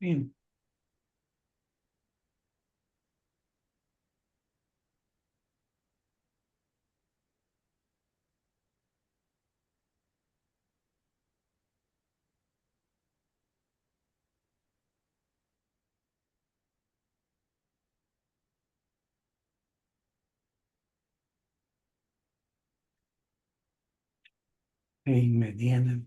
Bien. Mediana.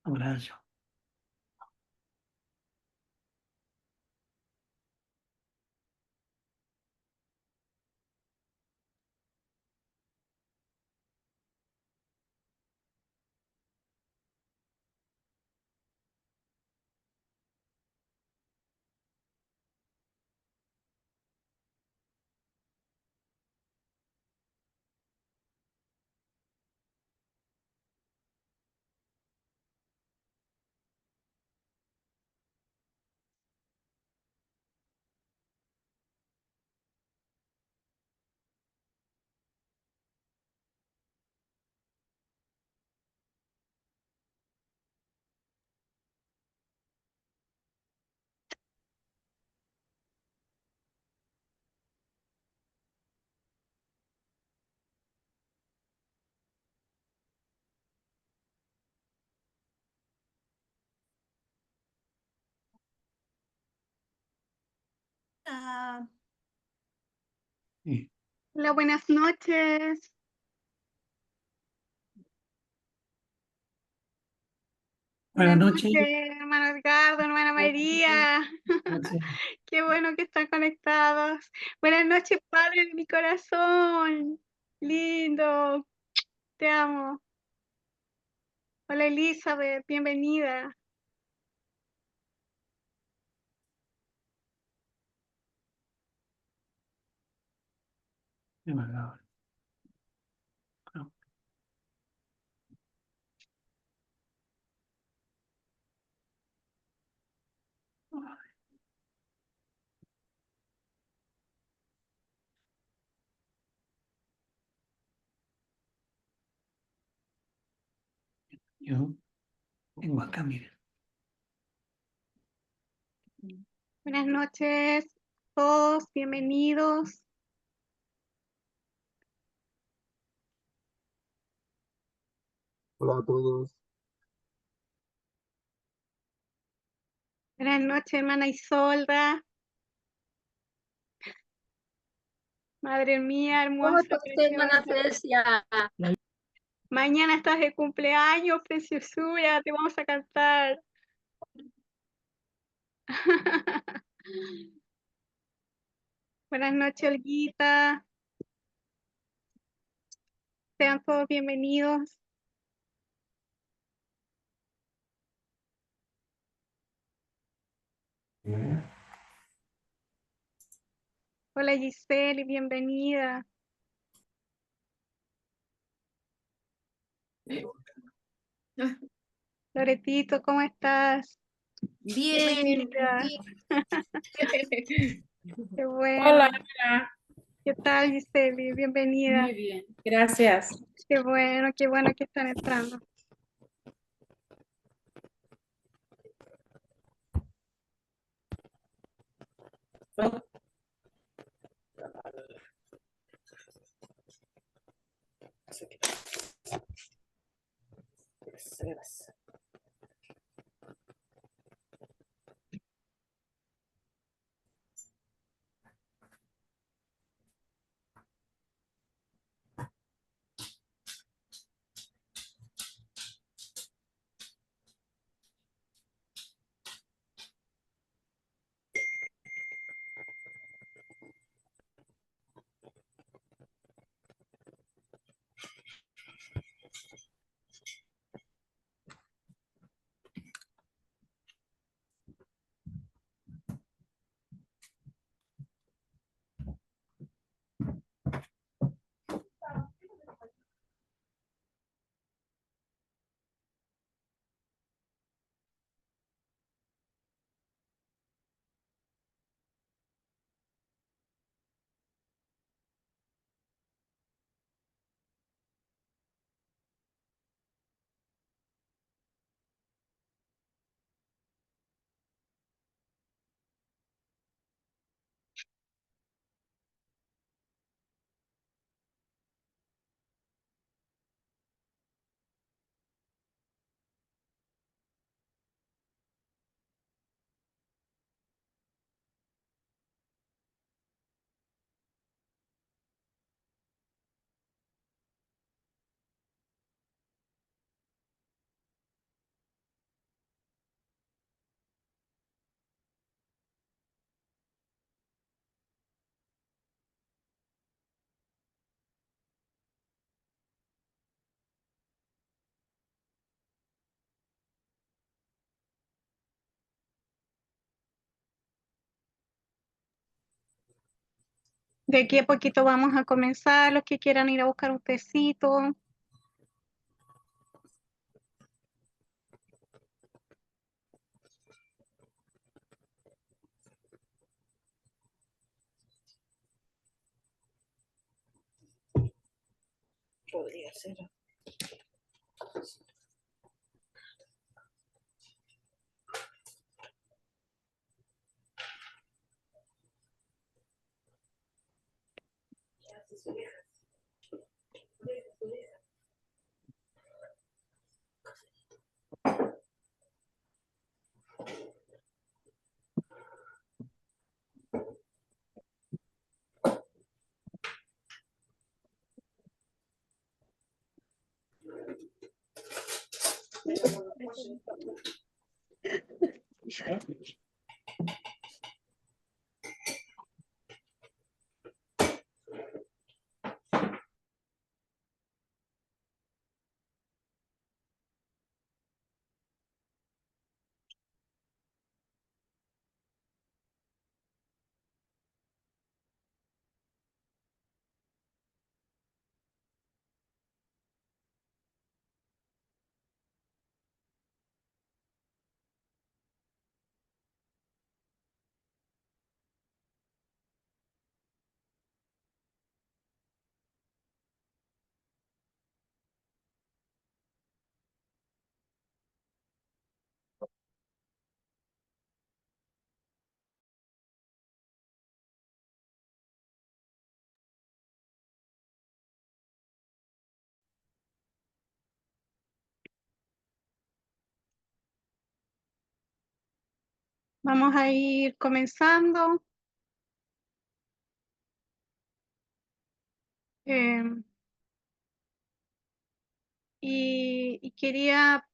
Abrazo. Ah, Sí. hola, buenas noches. Buenas Buenas noches. noches, hermano Edgardo, hermana María. Gracias. Qué bueno que están conectados. Buenas noches, Padre de mi corazón. Lindo, te amo. Hola, Elizabeth, bienvenida. Qué maldad. No. Yo tengo acá, miren. Buenas noches, todos, bienvenidos. Hola a todos. Buenas noches, hermana Isolda. Madre mía, ¿Cómo hermosa, está usted, hermana preciosa. Fresia? Mañana estás de cumpleaños, preciosura, te vamos a cantar. Buenas noches, Olguita. Sean todos bienvenidos. Hola, Giselle, bienvenida. Loretito, ¿cómo estás? Bien, Bienvenida. Qué bueno. Hola, hola. ¿Qué tal, Giselle? Bienvenida. Muy bien, gracias. Qué bueno que están entrando. De aquí a poquito vamos a comenzar. Los que quieran ir a buscar un tecito. Podría ser. Vamos a ir comenzando. Y quería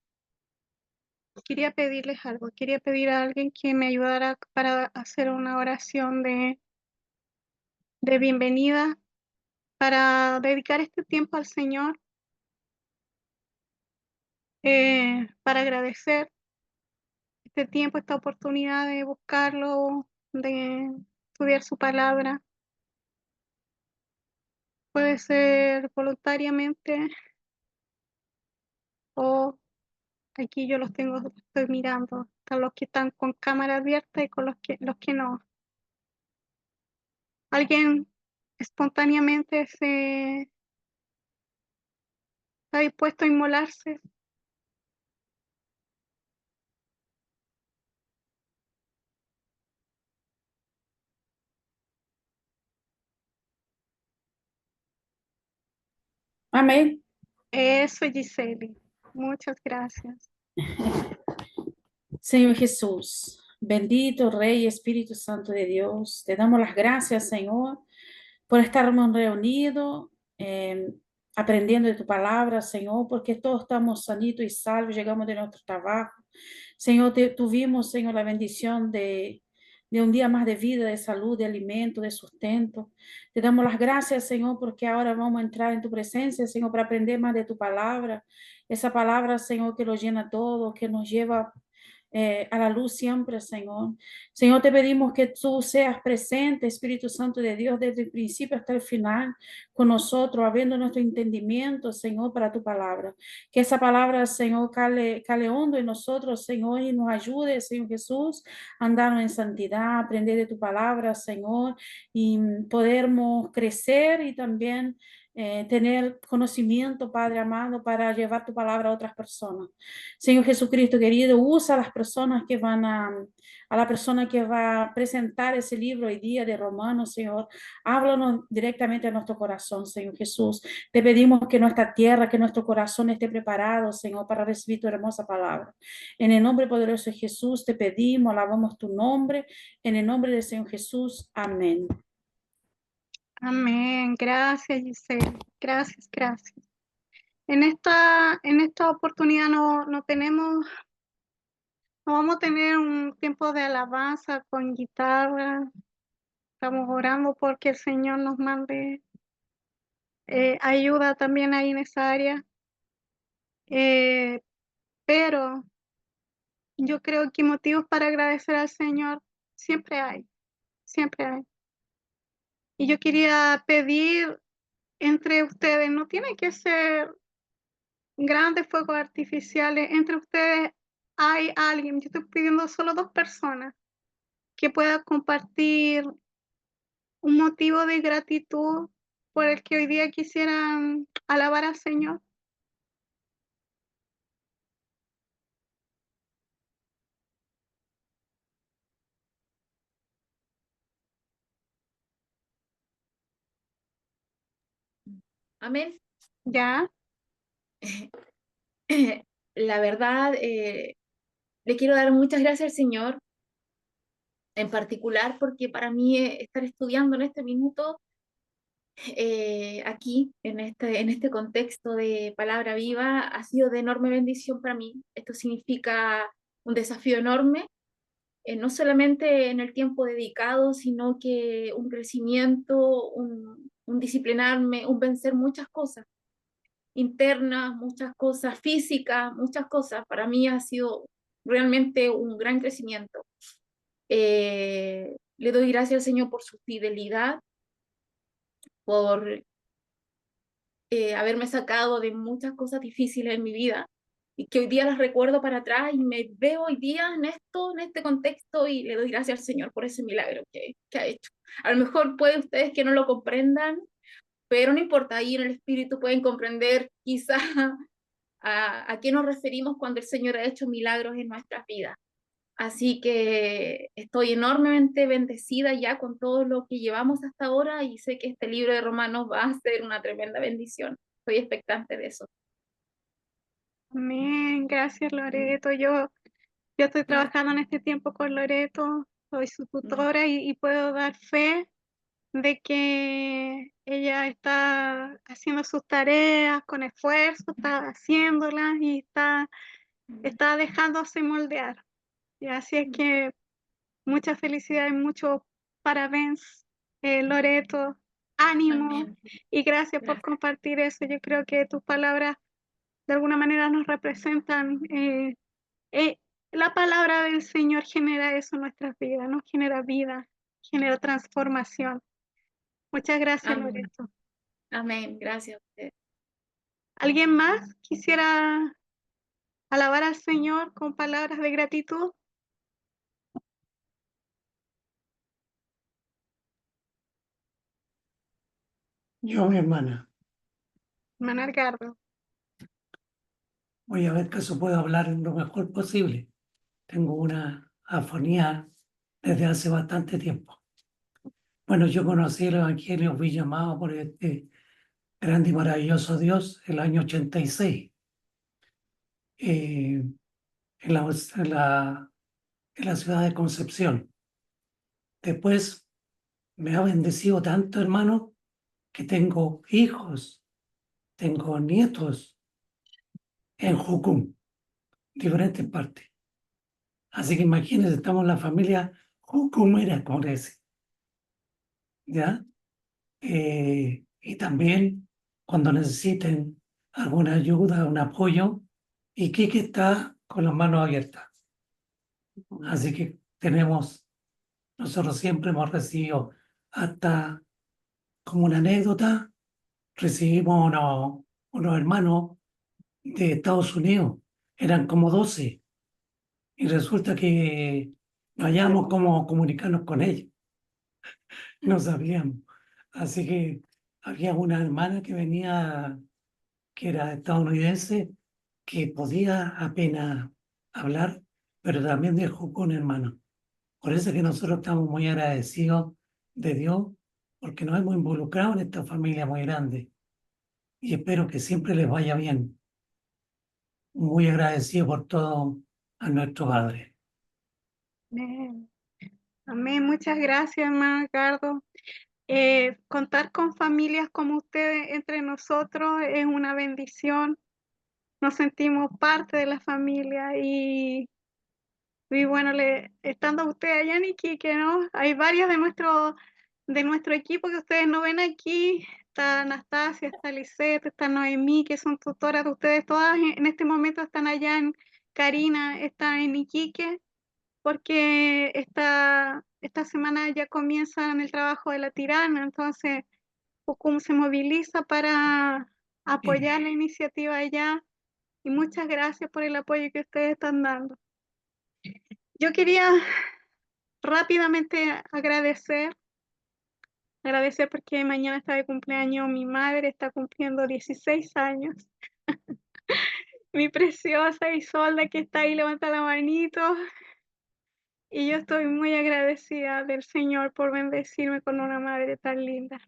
pedirles algo. Quería pedir a alguien que me ayudara para hacer una oración de bienvenida, para dedicar este tiempo al Señor, para agradecer este tiempo, esta oportunidad de buscarlo, de estudiar su palabra. Puede ser voluntariamente o aquí yo los tengo, estoy mirando. Están los que están con cámara abierta y con los que no. Alguien espontáneamente se está dispuesto a inmolarse. Amén. Eso, Giseli. Muchas gracias. Señor Jesús, bendito Rey y Espíritu Santo de Dios, te damos las gracias, Señor, por estarnos reunidos, aprendiendo de tu palabra, Señor, porque todos estamos sanitos y salvos, llegamos de nuestro trabajo. Señor, tuvimos, Señor, la bendición de un día más de vida, de salud, de alimento, de sustento. Te damos las gracias, Señor, porque ahora vamos a entrar en tu presencia, Señor, para aprender más de tu palabra. Esa palabra, Señor, que lo llena todo, que nos lleva a la luz siempre, Señor. Señor, te pedimos que tú seas presente, Espíritu Santo de Dios, desde el principio hasta el final, con nosotros, abriendo nuestro entendimiento, Señor, para tu palabra. Que esa palabra, Señor, cale hondo en nosotros, Señor, y nos ayude, Señor Jesús, a andar en santidad, aprender de tu palabra, Señor, y podermos crecer y también tener conocimiento, Padre amado, para llevar tu palabra a otras personas. Señor Jesucristo querido, usa a las personas que van a la persona que va a presentar ese libro hoy día de Romanos, Señor. Háblanos directamente a nuestro corazón, Señor Jesús. Te pedimos que nuestra tierra, que nuestro corazón esté preparado, Señor, para recibir tu hermosa palabra. En el nombre poderoso de Jesús te pedimos, alabamos tu nombre. En el nombre del Señor Jesús. Amén. Amén. Gracias, Giselle. Gracias, gracias. En esta oportunidad no vamos a tener un tiempo de alabanza con guitarra. Estamos orando porque el Señor nos mande ayuda también ahí en esa área. Pero yo creo que motivos para agradecer al Señor siempre hay, siempre hay. Y yo quería pedir entre ustedes, no tiene que ser grandes fuegos artificiales, entre ustedes hay alguien, yo estoy pidiendo solo 2 personas que pueda compartir un motivo de gratitud por el que hoy día quisieran alabar al Señor. Amén. ¿Ya? La verdad, le quiero dar muchas gracias al Señor, en particular porque para mí estar estudiando en este minuto, aquí, en este contexto de palabra viva, ha sido de enorme bendición para mí. Esto significa un desafío enorme, no solamente en el tiempo dedicado, sino que un crecimiento, un disciplinarme, un vencer muchas cosas internas, muchas cosas físicas, muchas cosas. Para mí ha sido realmente un gran crecimiento. Le doy gracias al Señor por su fidelidad, por haberme sacado de muchas cosas difíciles en mi vida y que hoy día las recuerdo para atrás y me veo hoy día en esto, en este contexto y le doy gracias al Señor por ese milagro que ha hecho. A lo mejor pueden ustedes que no lo comprendan, pero no importa, ahí en el Espíritu pueden comprender quizá a qué nos referimos cuando el Señor ha hecho milagros en nuestras vidas. Así que estoy enormemente bendecida ya con todo lo que llevamos hasta ahora y sé que este libro de Romanos va a ser una tremenda bendición. Estoy expectante de eso. Amén. Gracias, Loreto. Yo estoy trabajando en este tiempo con Loreto, soy su tutora y puedo dar fe de que ella está haciendo sus tareas con esfuerzo, está haciéndolas y está dejándose moldear. Y así es que muchas felicidades, muchos parabéns, Loreto, ánimo Amén. y gracias por Gracias. compartir eso. Yo creo que tus palabras de alguna manera nos representan. Eh, la palabra del Señor genera eso en nuestras vidas, nos genera vida, genera transformación. Muchas gracias, Amén. Loreto. Amén. Gracias a usted. ¿Alguien más quisiera alabar al Señor con palabras de gratitud? Yo, mi hermana, Hermano Edgardo. voy a ver caso puedo hablar lo mejor posible. Tengo una afonía desde hace bastante tiempo. Bueno, yo conocí el Evangelio, fui llamado por este grande y maravilloso Dios el año 86, en la ciudad de Concepción. Después me ha bendecido tanto, hermano, que tengo hijos, tengo nietos en Jucum, diferentes partes. Así que imagínense, estamos en la familia Jucumera, como le dicen, ¿ya? Y también cuando necesiten alguna ayuda, un apoyo, y Kike está con las manos abiertas. Así que nosotros siempre hemos recibido, hasta como una anécdota, recibimos unos hermanos de Estados Unidos, eran como 12, y resulta que no hallamos cómo comunicarnos con ellos, no sabíamos. Así que había una hermana que venía, que era estadounidense, que podía apenas hablar, pero también dejó con hermano. Por eso es que nosotros estamos muy agradecidos de Dios, porque nos hemos involucrado en esta familia muy grande y espero que siempre les vaya bien. Muy agradecido por todo a nuestro Padre. Amén. Amén. Muchas gracias, hermano Edgardo. Contar con familias como ustedes entre nosotros es una bendición. Nos sentimos parte de la familia y bueno, estando usted allá en Iquique, ¿no? Hay varios de nuestro equipo que ustedes no ven aquí. Está Anastasia, está Lisette, está Noemí, que son tutoras de ustedes. Todas en este momento están allá Karina está en Iquique, porque está esta semana ya comienzan el trabajo de la Tirana, entonces Pucum se moviliza para apoyar la iniciativa allá y muchas gracias por el apoyo que ustedes están dando. Yo quería rápidamente agradecer porque mañana está de cumpleaños mi madre, está cumpliendo 16 años. Mi preciosa Isolda que está ahí, levanta la manito. Y yo estoy muy agradecida del Señor por bendecirme con una madre tan linda.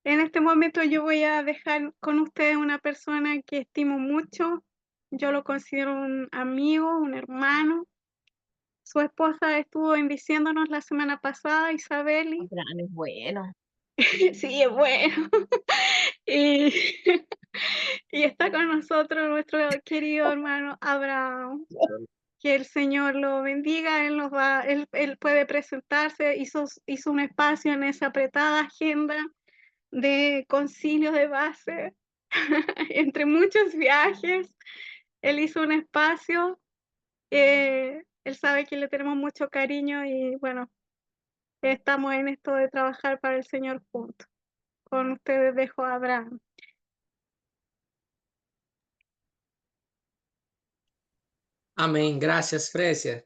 En este momento yo voy a dejar con ustedes una persona que estimo mucho. Yo lo considero un amigo, un hermano. Su esposa estuvo bendiciéndonos la semana pasada, Isabeli. Abraham es bueno. Sí, es bueno. Y, y está con nosotros nuestro querido hermano Abraham. Que el Señor lo bendiga, él puede presentarse, hizo un espacio en esa apretada agenda de concilios de base, entre muchos viajes, él hizo un espacio, él sabe que le tenemos mucho cariño y bueno, estamos en esto de trabajar para el Señor juntos. Con ustedes dejo a Abraham. Amén. Gracias, Frecia.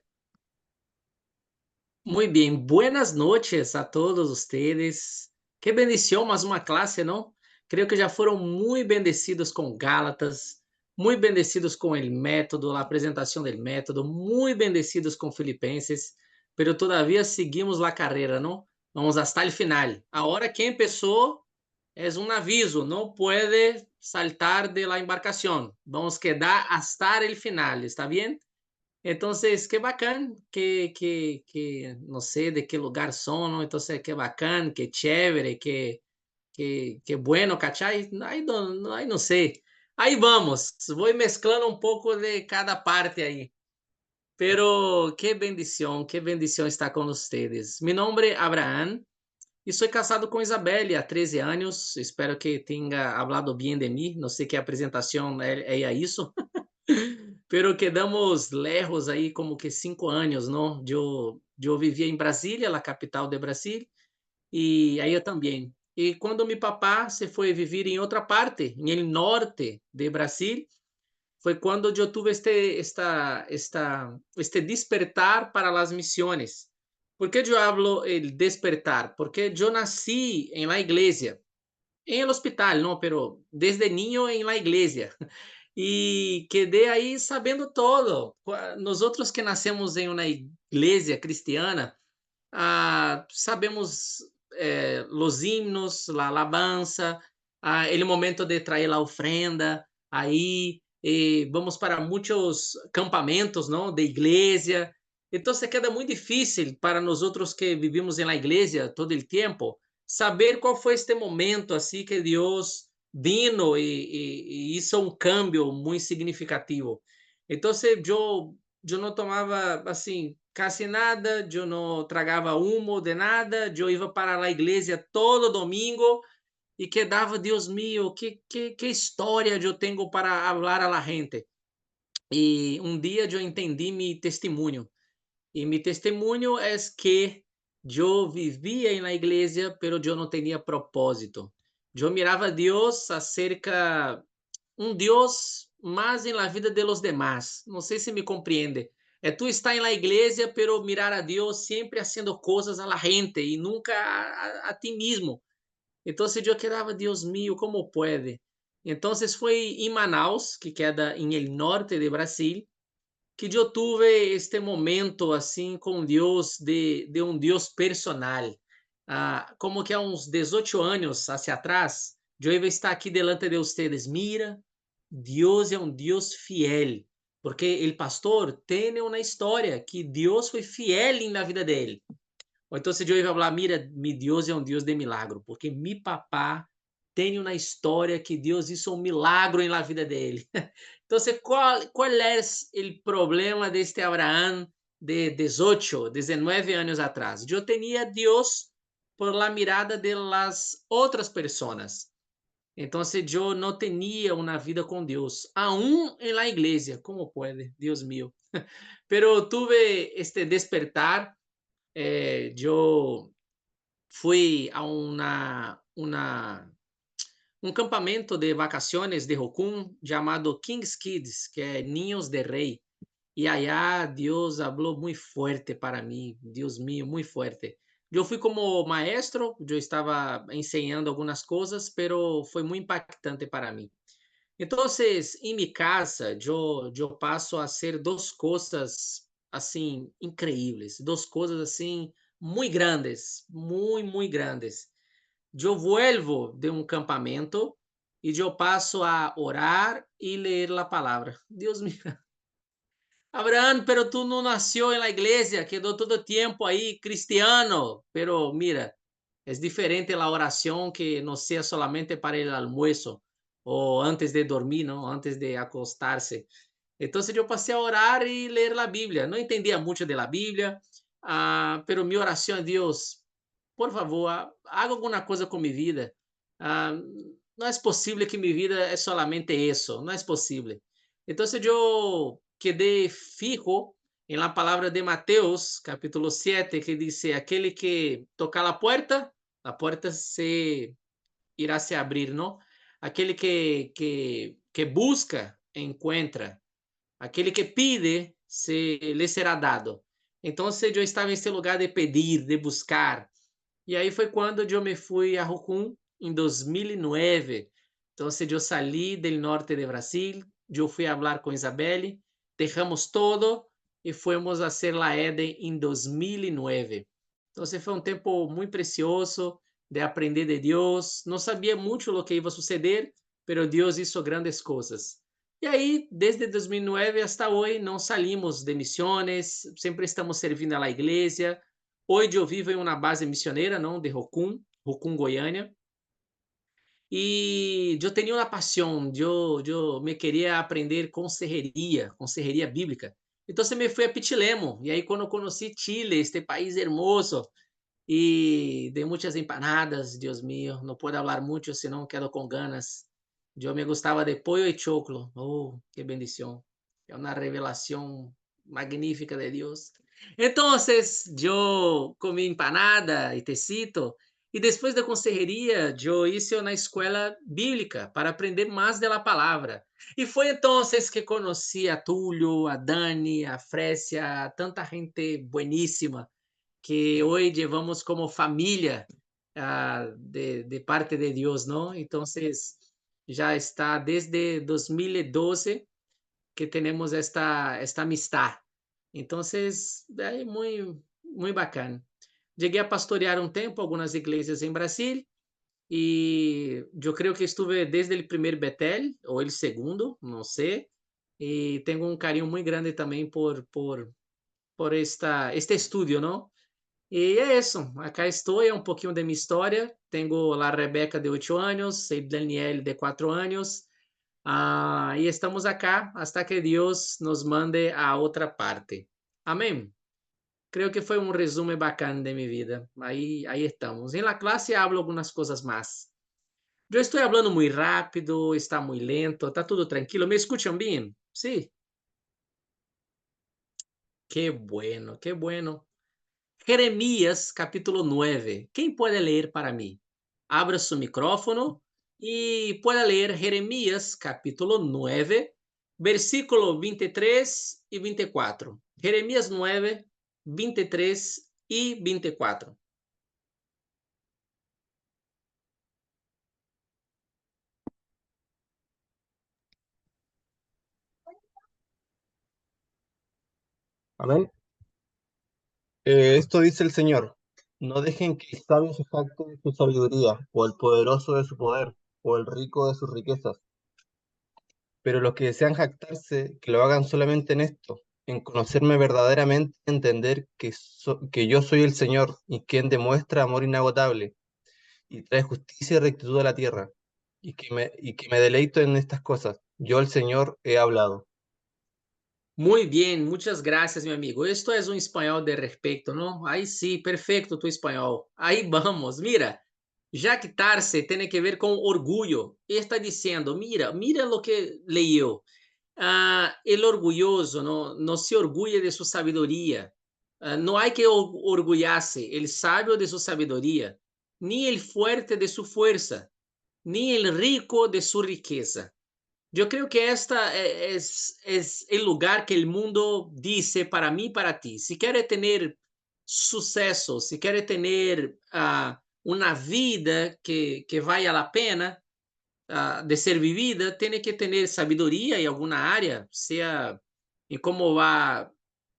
Muy bien. Buenas noches a todos ustedes. Qué bendición, más uma classe, não? Creio que já foram muito bendecidos com Gálatas, muito bendecidos com o método, a apresentação do método, muito bendecidos com Filipenses, pero todavia seguimos a carreira, não? Vamos hasta el final. Agora quem empezou é um aviso, não pode saltar de la embarcação. Vamos quedar hasta el final, ¿está bien? Entonces, qué bacán, que no sé de qué lugar son, ¿no? Entonces, qué bacán, qué chévere, qué bueno, ¿cachai? Ahí no sé. Ahí vamos, voy mezclando un poco de cada parte ahí. Pero qué bendición estar con ustedes. Mi nombre es Abraham y soy casado con Isabelle há 13 años. Espero que tenga hablado bien de mí. No sé qué presentación é isso. Pero quedamos lejos aí como que 5 anos, não? Eu vivia em Brasília, a capital de Brasil, e aí eu também. E quando meu papá se foi viver em outra parte, em el norte de Brasil, foi quando eu tive este despertar para as missões. ¿Por que eu hablo el despertar? Porque eu nasci em la igreja, em el hospital, não, pero desde niño em la igreja. E quedei aí sabendo todo. Nós outros que nascemos em uma igreja cristiana, sabemos os himnos, a alabança, o momento de trazer a ofrenda, aí vamos para muitos campamentos, não, de igreja. Então, se queda muito difícil para nós outros que vivimos na igreja todo o tempo, saber qual foi este momento assim que Deus vino e hizo um cambio muito significativo. Então, eu não tomava assim quase nada, eu não tragava humo de nada, eu ia para a igreja todo domingo e quedava, Deus mío, que história eu tenho para falar a la gente. E um dia eu entendi meu testemunho. E meu testemunho é que eu vivia na igreja, pero eu não tinha propósito. Eu mirava a Deus acerca Deus mais em la vida de los demás. Não sei se me compreende. É tu estar em la igreja, pero mirar a Deus sempre haciendo coisas a la gente e nunca a ti mismo. Então, eu quedava, Deus mío, como pode? Então, foi em Manaus, que queda em el norte de Brasil, que eu tive este momento assim com Deus, de um Deus personal. Como que há uns 18 anos hacia atrás, eu ia estar aqui delante de vocês. Mira, Deus é um Deus fiel, porque o pastor tem uma história que Deus foi fiel na vida dele. Ou então, se eu ia falar, mira, meu Deus é um Deus de milagre, porque meu papá tem uma história que Deus hizo um milagre na vida dele. Então, qual é o problema deste Abraham de 18, 19 anos atrás? Eu tinha Deus por la mirada de las outras pessoas. Então, eu não tinha uma vida com Deus, aún em la igreja. Como pode? Deus mío. Pero tuve este despertar yo fui a um campamento de vacaciones de Rocum llamado King's Kids, que é Niños de Rey. Y allá Dios habló muy fuerte para mí, Dios mío, muy fuerte. Yo fui como maestro, yo estaba enseñando algunas cosas, pero fue muy impactante para mí. Entonces, en mi casa, yo paso a hacer dos cosas assim increíbles, dos cosas assim muy grandes, muy grandes. Yo vuelvo de un campamento y yo paso a orar y leer la palabra. Dios mío. Abraham, pero tú no nació en la iglesia, quedó todo tiempo ahí cristiano. Pero mira, es diferente la oración que no sea solamente para el almuerzo o antes de dormir, ¿no? Antes de acostarse. Entonces yo pasé a orar y leer la Biblia. No entendía mucho de la Biblia, pero mi oración a Dios, por favor, haga alguna cosa con mi vida. Ah, no es posible que mi vida es solamente eso, no es posible. Entonces yo quedé fijo en la palabra de Mateos, capítulo 7, que dice, aquel que toca la puerta se irá a se abrir, ¿no? Aquele que busca, encuentra. Aquele que pide, se lhe será dado. Então, eu estava nesse lugar de pedir, de buscar. E aí foi quando eu me fui a Rocum, em 2009. Então, eu saí do norte de Brasil, eu fui falar com Isabelle, deixamos todo e fomos a ser la Eden em 2009. Então, foi um tempo muito precioso de aprender de Deus. Não sabia muito o que ia suceder, mas Deus hizo grandes coisas. E aí, desde 2009 hasta hoje, não salimos de missões, sempre estamos servindo a la igreja. Hoje eu vivo em uma base missioneira, não, de Rocum, Goiânia. E eu tinha uma paixão, eu me queria aprender consejeria bíblica. Então, me fui a Pichilemu. E aí, quando eu conheci Chile, este país hermoso, e de muitas empanadas, Deus mío, não puedo falar muito, senão quedo com ganas. Eu me gostava de pollo e choclo. Oh, que bendição. É uma revelação magnífica de Deus. Então, eu comi empanada e tecito, e depois da consejeria, eu hice na escola bíblica para aprender mais da palavra. E foi então que conheci a Túlio, a Dani, a Frécia, tanta gente bueníssima que hoje levamos como família de parte de Deus, não? Então, já está desde 2012 que temos esta amistad. Então, é muito bacana. Cheguei a pastorear um tempo algumas igrejas em Brasil e eu creio que estive desde o primeiro Betel ou o segundo, não sei. E tenho um carinho muito grande também por este estudo, não? E é isso, acá estou, é um pouquinho de minha história. Tenho a Rebeca de 8 anos, o Daniel de 4 anos, e estamos acá hasta que Deus nos mande a outra parte. Amém? Creio que foi um resumo bacana de minha vida. Aí estamos. Em la classe hablo algumas coisas mais. Eu estou falando muito rápido, está muito lento, está tudo tranquilo. ¿Me escuchan bem? Sí. Qué bueno, qué bueno. Jeremías, capítulo 9. Quem pode ler para mim? Abra seu micrófono e pode ler Jeremías, capítulo 9, versículo 23 e 24. Jeremías 9, 23 e 24. Amén. Esto dice el Señor: no dejen que el sabio se jacte de su sabiduría, o el poderoso de su poder, o el rico de sus riquezas. Pero los que desean jactarse, que lo hagan solamente en esto, en conocerme verdaderamente, entender que yo soy el Señor, y quien demuestra amor inagotable, y trae justicia y rectitud a la tierra, y que me deleito en estas cosas. Yo, el Señor, he hablado. Muito bem, muitas graças, meu amigo. Esto é um espanhol de respeito, não? Aí sim, perfeito tu espanhol. Aí vamos, mira. Jactar-se tem que ver com orgulho. Está dizendo, mira o que leu. El orgulhoso não se orgulha de sua sabedoria. No hay que orgullarse el sabio de su sabiduría, ni el fuerte de su fuerza, ni el rico de su riqueza. Yo creo que esta es el lugar que el mundo dice para mí y para ti. Si quiere tener suceso, si quiere tener una vida que vaya la pena de ser vivida, tiene que tener sabiduría en alguna área, sea em como vai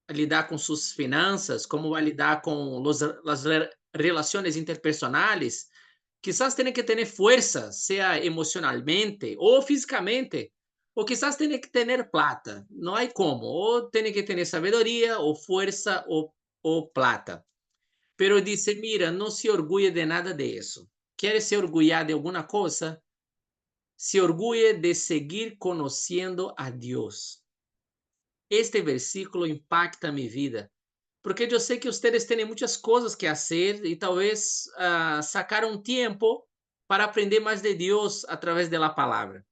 lidar com suas finanças, como vai lidar com as relações interpersonais. Quizás tenha que ter força, seja emocionalmente ou fisicamente, ou quizás tenha que ter plata. Não há como, ou tem que ter sabedoria, ou força, ou plata. Pero dice, mira, não se orgulhe de nada de isso. Quer se orgulhar de alguma coisa? Se orgulhe de seguir conhecendo a Deus. Este versículo impacta mi vida, porque eu sei que vocês têm muitas coisas que fazer e talvez sacar um tempo para aprender mais de Deus a través da palavra.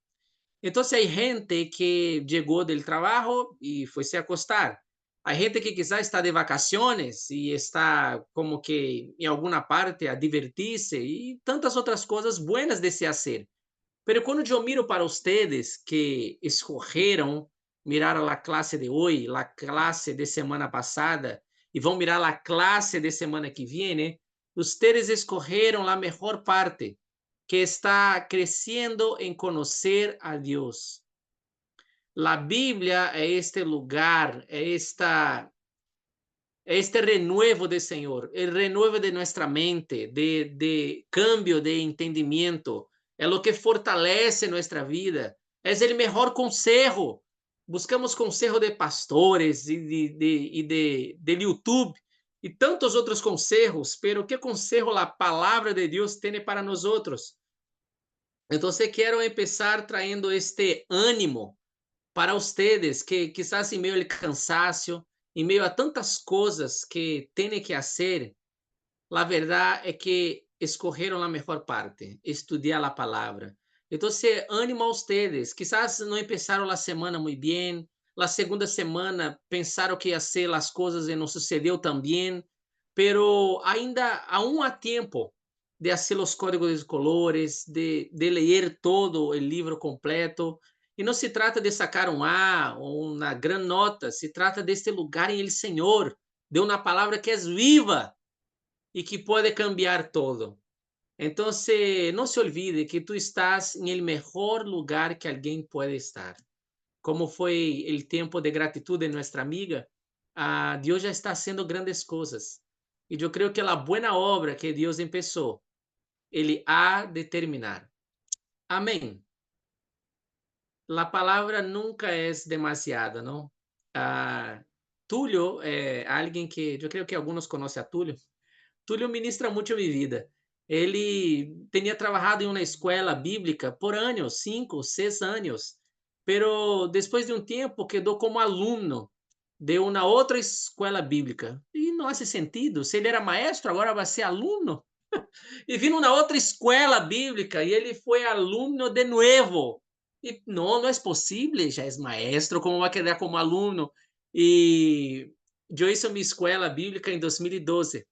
Então, há gente que chegou do trabalho e foi se acostar. Há gente que quizás está de vacaciones e está como que em alguma parte a divertir-se e tantas outras coisas buenas de se fazer. Pero quando eu miro para vocês que escorreram mirar a classe de hoje, a classe de semana passada, e vão mirar a classe de semana que vem, vocês escorreram a melhor parte, que está crescendo em conhecer a Deus. A Bíblia é este lugar, é este renuevo do Senhor, o renuevo de nossa mente, de cambio de entendimento, é o que fortalece nossa vida, é o melhor conselho. Buscamos conselho de pastores e de YouTube e tantos outros conselhos, pero que conselho a palavra de Deus tem para nós outros? Então, quero começar traindo este ânimo para vocês que quizás em meio ao cansaço, em meio a tantas coisas que têm que fazer, a verdade é que escorreram a melhor parte, estudar a palavra. Então, ânimo a vocês. Quizás não começaram a semana muito bem, a segunda semana pensaram que ia ser as coisas e não sucedeu tão bem, pero ainda aún há tempo de fazer os códigos de colores, de ler todo o livro completo. E não se trata de sacar um A ou uma grande nota, se trata deste lugar em El Senhor, de uma palavra que é viva e que pode cambiar todo. Então, não se olvide que tu estás em el melhor lugar que alguém pode estar. Como foi o tempo de gratitude de nossa amiga, Deus já está fazendo grandes coisas. E eu creio que a boa obra que Deus começou, Ele há de terminar. Amém. A palavra nunca é demasiada, não? Túlio é alguém que eu creio que alguns conhecem a Túlio. Túlio ministra muito a minha vida. Ele tinha trabalhado em uma escola bíblica por anos, 5, 6 anos, pero depois de um tempo quedou como aluno de uma outra escola bíblica. E não faz sentido. Se ele era maestro, agora vai ser aluno. E vino uma outra escola bíblica e ele foi aluno de novo. E não é possível, já é maestro, como vai quedar como aluno? E eu hice minha escola bíblica em 2012.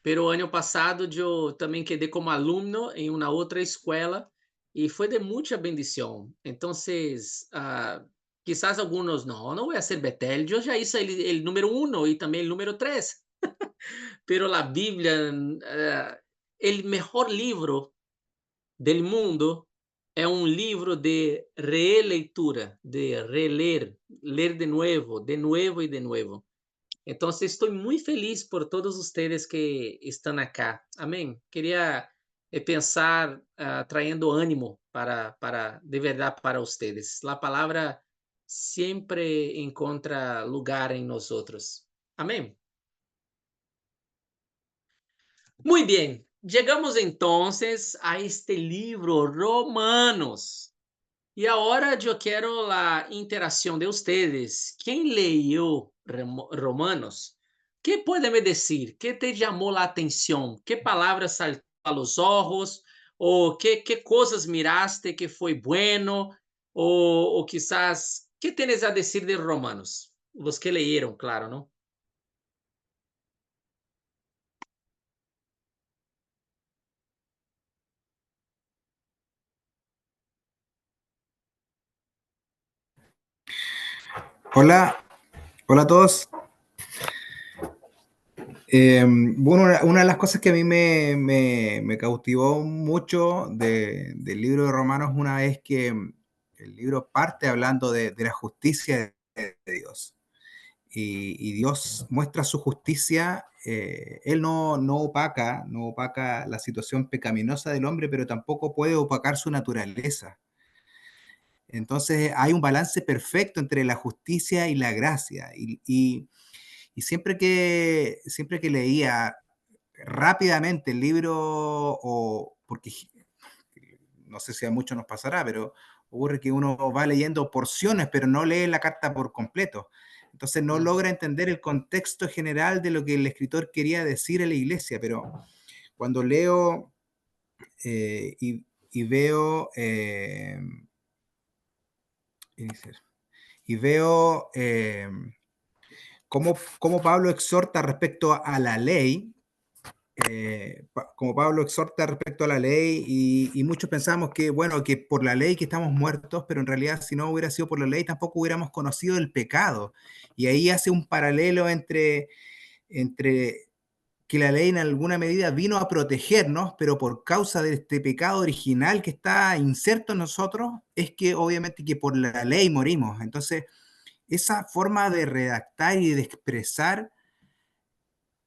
Pero ano passado eu também quedei como aluno em uma outra escola e foi de muita bendição. Então, quizás alguns não vou ser Betel, eu já hice o número 1 e também o número 3. Pero a Bíblia, o melhor livro do mundo é um livro de releitura, de reler, ler de novo e de novo. Então, estou muito feliz por todos vocês que estão acá. Amém? Queria pensar trayendo ânimo para de verdade para vocês. A palavra sempre encontra lugar em nós outros. Amém? Muito bem. Chegamos então a este livro Romanos. E agora eu quero a interação de vocês. Quem leu Romanos? Que pode me dizer? Que te chamou a atenção? Que palavras saltou a los ojos? Ou que coisas miraste que foi bueno? Ou quizás, que tens a dizer de Romanos? Os que leram, claro, não? Hola, hola a todos. Bueno, una de las cosas que a mí me cautivó mucho del libro de Romanos una vez que el libro parte hablando de la justicia de Dios. Y Dios muestra su justicia, Él no opaca la situación pecaminosa del hombre, pero tampoco puede opacar su naturaleza. Entonces hay un balance perfecto entre la justicia y la gracia. Y siempre que leía rápidamente el libro, o porque no sé si a muchos nos pasará, pero ocurre que uno va leyendo porciones, pero no lee la carta por completo. Entonces no logra entender el contexto general de lo que el escritor quería decir a la iglesia, pero cuando leo y veo y veo cómo Pablo exhorta respecto a la ley, como Pablo exhorta respecto a la ley, y muchos pensamos que, bueno, que por la ley que estamos muertos, pero en realidad si no hubiera sido por la ley tampoco hubiéramos conocido el pecado. Y ahí hace un paralelo entre que la ley en alguna medida vino a protegernos, pero por causa de este pecado original que está inserto en nosotros, es que obviamente que por la ley morimos. Entonces, esa forma de redactar y de expresar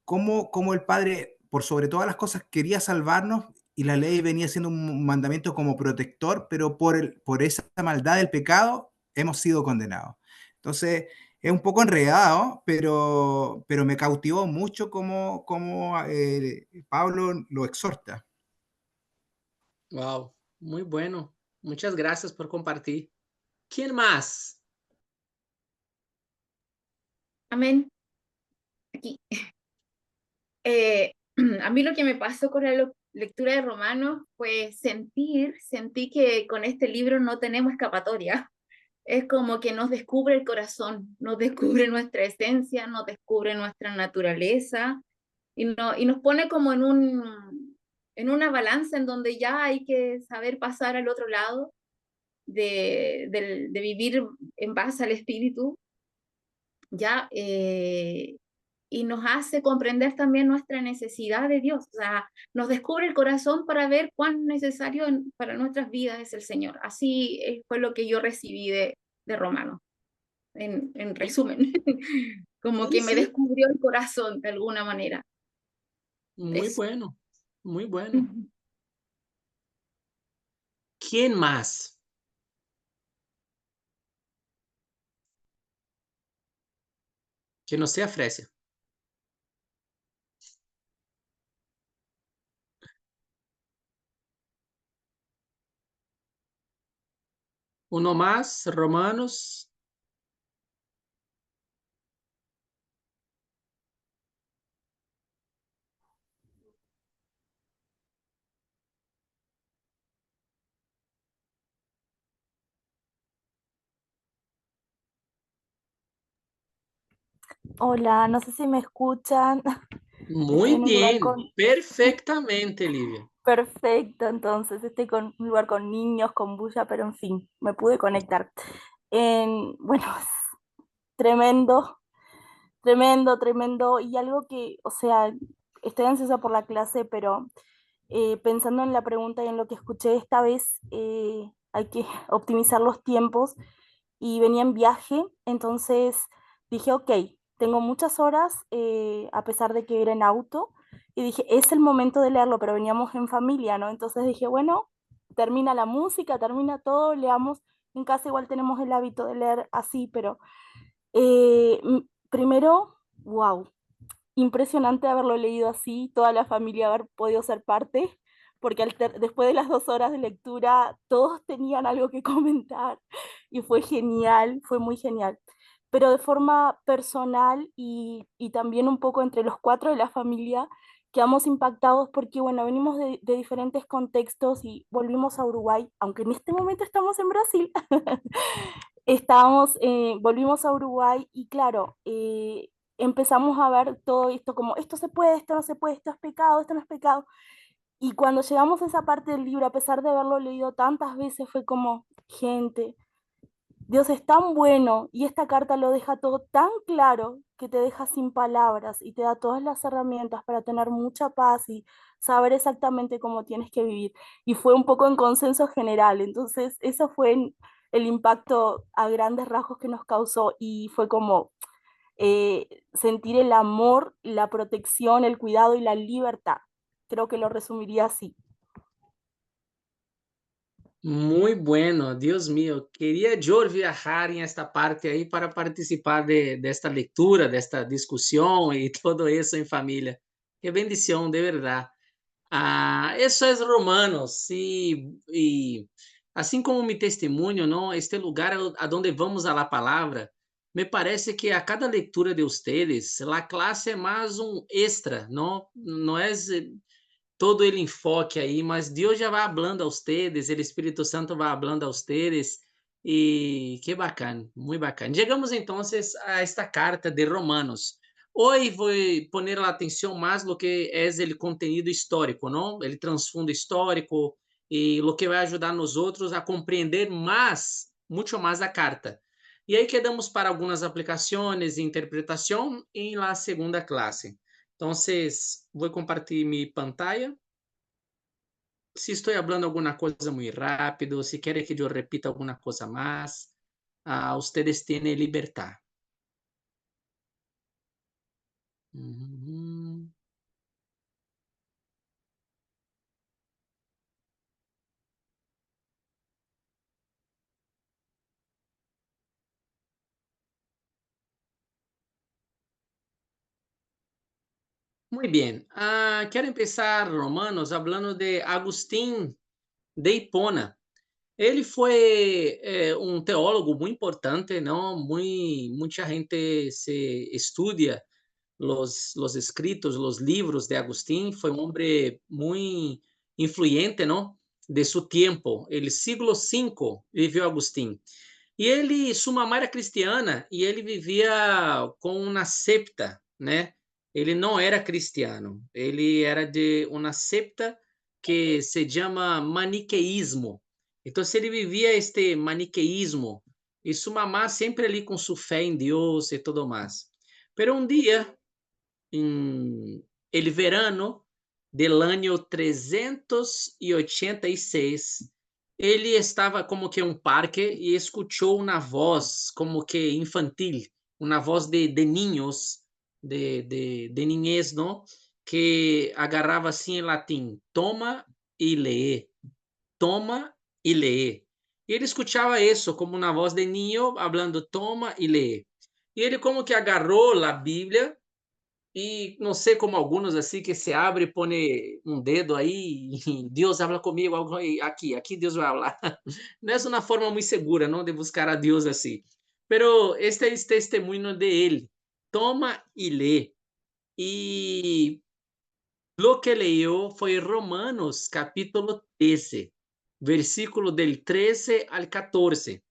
cómo el Padre, por sobre todas las cosas, quería salvarnos, y la ley venía siendo un mandamiento como protector, pero por esa maldad del pecado hemos sido condenados. Entonces, es un poco enredado, pero me cautivó mucho cómo Pablo lo exhorta. Wow, muy bueno. Muchas gracias por compartir. ¿Quién más? Amén. Aquí. A mí lo que me pasó con la lectura de Romanos fue sentí que con este libro no tenemos escapatoria. Es como que nos descubre el corazón, nos descubre nuestra esencia, nos descubre nuestra naturaleza y nos pone como en una balanza en donde ya hay que saber pasar al otro lado de vivir en base al espíritu, ya, y nos hace comprender también nuestra necesidad de Dios. O sea, nos descubre el corazón para ver cuán necesario para nuestras vidas es el Señor. Así fue lo que yo recibí de Romano, en resumen. Como Sí, que me sí, descubrió el corazón de alguna manera. muy Eso. bueno, muy bueno. ¿Quién más? Que no sea Fresia. Uno más, Romanos. Hola, no sé si me escuchan. Estoy Muy en un lugar bien, con... perfectamente, Livia. Perfecto, entonces estoy con un lugar con niños, con bulla, pero en fin, me pude conectar. Bueno, tremendo, tremendo, tremendo. Y algo que, o sea, estoy ansiosa por la clase, pero pensando en la pregunta y en lo que escuché esta vez, hay que optimizar los tiempos y venía en viaje, entonces dije, ok, tengo muchas horas, a pesar de que era en auto, y dije, es el momento de leerlo, pero veníamos en familia, ¿no? Entonces dije, bueno, termina la música, termina todo, leamos, en casa igual tenemos el hábito de leer así, pero primero, wow, impresionante haberlo leído así, toda la familia haber podido ser parte, porque después de las 2 horas de lectura todos tenían algo que comentar y fue genial, fue muy genial. Pero de forma personal y también un poco entre los 4 de la familia, quedamos impactados porque, bueno, venimos de diferentes contextos y volvimos a Uruguay, aunque en este momento estamos en Brasil. Volvimos a Uruguay y claro, empezamos a ver todo esto como esto se puede, esto no se puede, esto es pecado, esto no es pecado. Y cuando llegamos a esa parte del libro, a pesar de haberlo leído tantas veces, fue como, gente, Dios es tan bueno y esta carta lo deja todo tan claro que te deja sin palabras y te da todas las herramientas para tener mucha paz y saber exactamente cómo tienes que vivir. Y fue un poco en consenso general, entonces eso fue el impacto a grandes rasgos que nos causó y fue como sentir el amor, la protección, el cuidado y la libertad. Creo que lo resumiría así. Muy bueno, Dios mío. Queria eu viajar em esta parte aí para participar desta leitura, desta discussão e todo isso em família. Que bendição, de verdade. Isso é Romanos e assim como mi testemunho, não, este lugar aonde vamos a la palavra, me parece que a cada leitura de ustedes, a classe é mais um extra, não é todo el enfoque aí, mas Deus já vai hablando a ustedes, o Espírito Santo vai hablando a ustedes, e que bacana, muito bacana. Chegamos então a esta carta de Romanos. Hoje vou poner a atenção mais no que é o conteúdo histórico, não? O trasfundo histórico e o que vai ajudar nós outros a compreender mais, muito mais a carta. E aí quedamos para algumas aplicações e interpretação em la segunda classe. Então, vou compartilhar minha pantalla. Se estou falando alguma coisa muito rápido, se querem que eu repita alguma coisa mais, ustedes têm liberdade. Muito bem. Quero começar Romanos falando de Agustín de Hipona. Ele foi um teólogo muito importante, não? Muita gente se estuda los escritos, los libros de Agustín. Foi um homem muito influente, não? De seu tempo. El siglo V viveu Agustín. E ele, sua mamãe era cristiana e ele vivia com uma septa, né? Ele não era cristiano, ele era de uma septa que se chama maniqueísmo. Então, ele vivia este maniqueísmo e sua mamãe sempre ali com sua fé em Deus e tudo mais. Pero um dia, em el verano del año 386, ele estava como que em um parque e escutou uma voz como que infantil, uma voz de niños, de niñez, não? Que agarrava assim em latim, toma e lê, toma e lê. E ele escutava isso como uma voz de niño, falando toma e lê. E ele como que agarrou a Bíblia e não sei como alguns assim que se abre e põe um dedo aí e Deus habla comigo aqui Deus vai falar. Não é uma forma muito segura, não, de buscar a Deus assim. Pero este é o testemunho de ele. Toma e lê. E lo que leu foi Romanos capítulo 13, versículo del 13 al 14,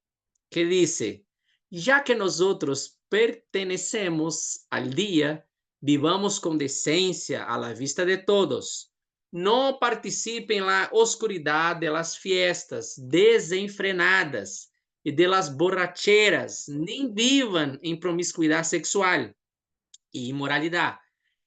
que dice: ya que nosotros pertenecemos al día, vivamos con decencia a la vista de todos. No participen en la oscuridad de las fiestas desenfrenadas y de las borracheras, ni vivan en promiscuidad sexual y inmoralidad,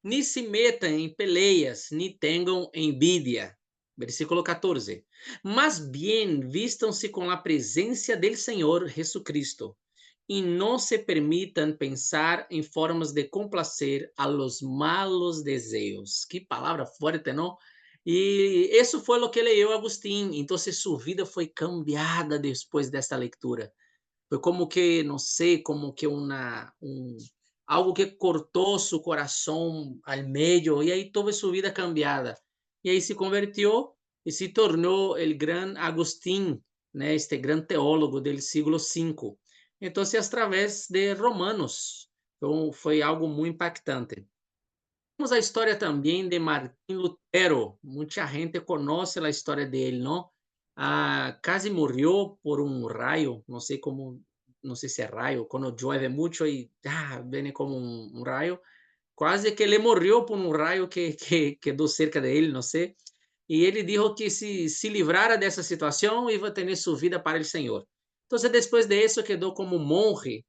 ni se metan en peleas, ni tengan envidia. Versículo 14. Mas bien vístanse con la presencia del Señor Jesucristo y no se permitan pensar en formas de complacer a los malos deseos. Que palavra fuerte, não? E isso foi o que leu Agustín. Então, sua vida foi cambiada depois desta leitura. Foi como que, não sei, como que algo que cortou seu coração ao meio e aí teve sua vida cambiada. E aí se convertiu e se tornou o grande Agustín, né, este grande teólogo do século V. Então, através de Romanos. Então, foi algo muito impactante. Temos a história também de Martim Lutero. Muita gente conhece a história dele, não? Quase morreu por um raio, não sei como, não sei se é raio, quando chove muito e vem como um raio. Quase que ele morreu por um raio que quedou cerca dele, não sei. E ele disse que se livrara dessa situação, ia ter sua vida para o Senhor. Entonces, después de eso, quedó como monje.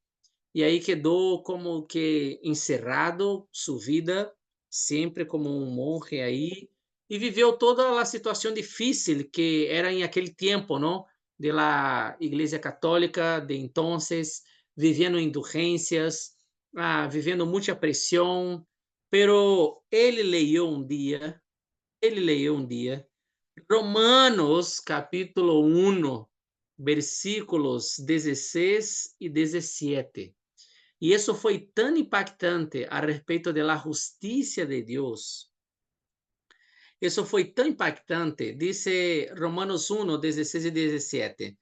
E aí quedou como que encerrado sua vida, sempre como um monge aí, e viveu toda a situação difícil que era em aquele tempo, não? De la Igreja Católica de entonces, vivendo indulgências, vivendo muita pressão, pero ele leu um dia, Romanos capítulo 1, versículos 16 e 17. E isso foi tão impactante a respeito da justiça de Deus. Isso foi tão impactante, diz Romanos 1, 16 e 17.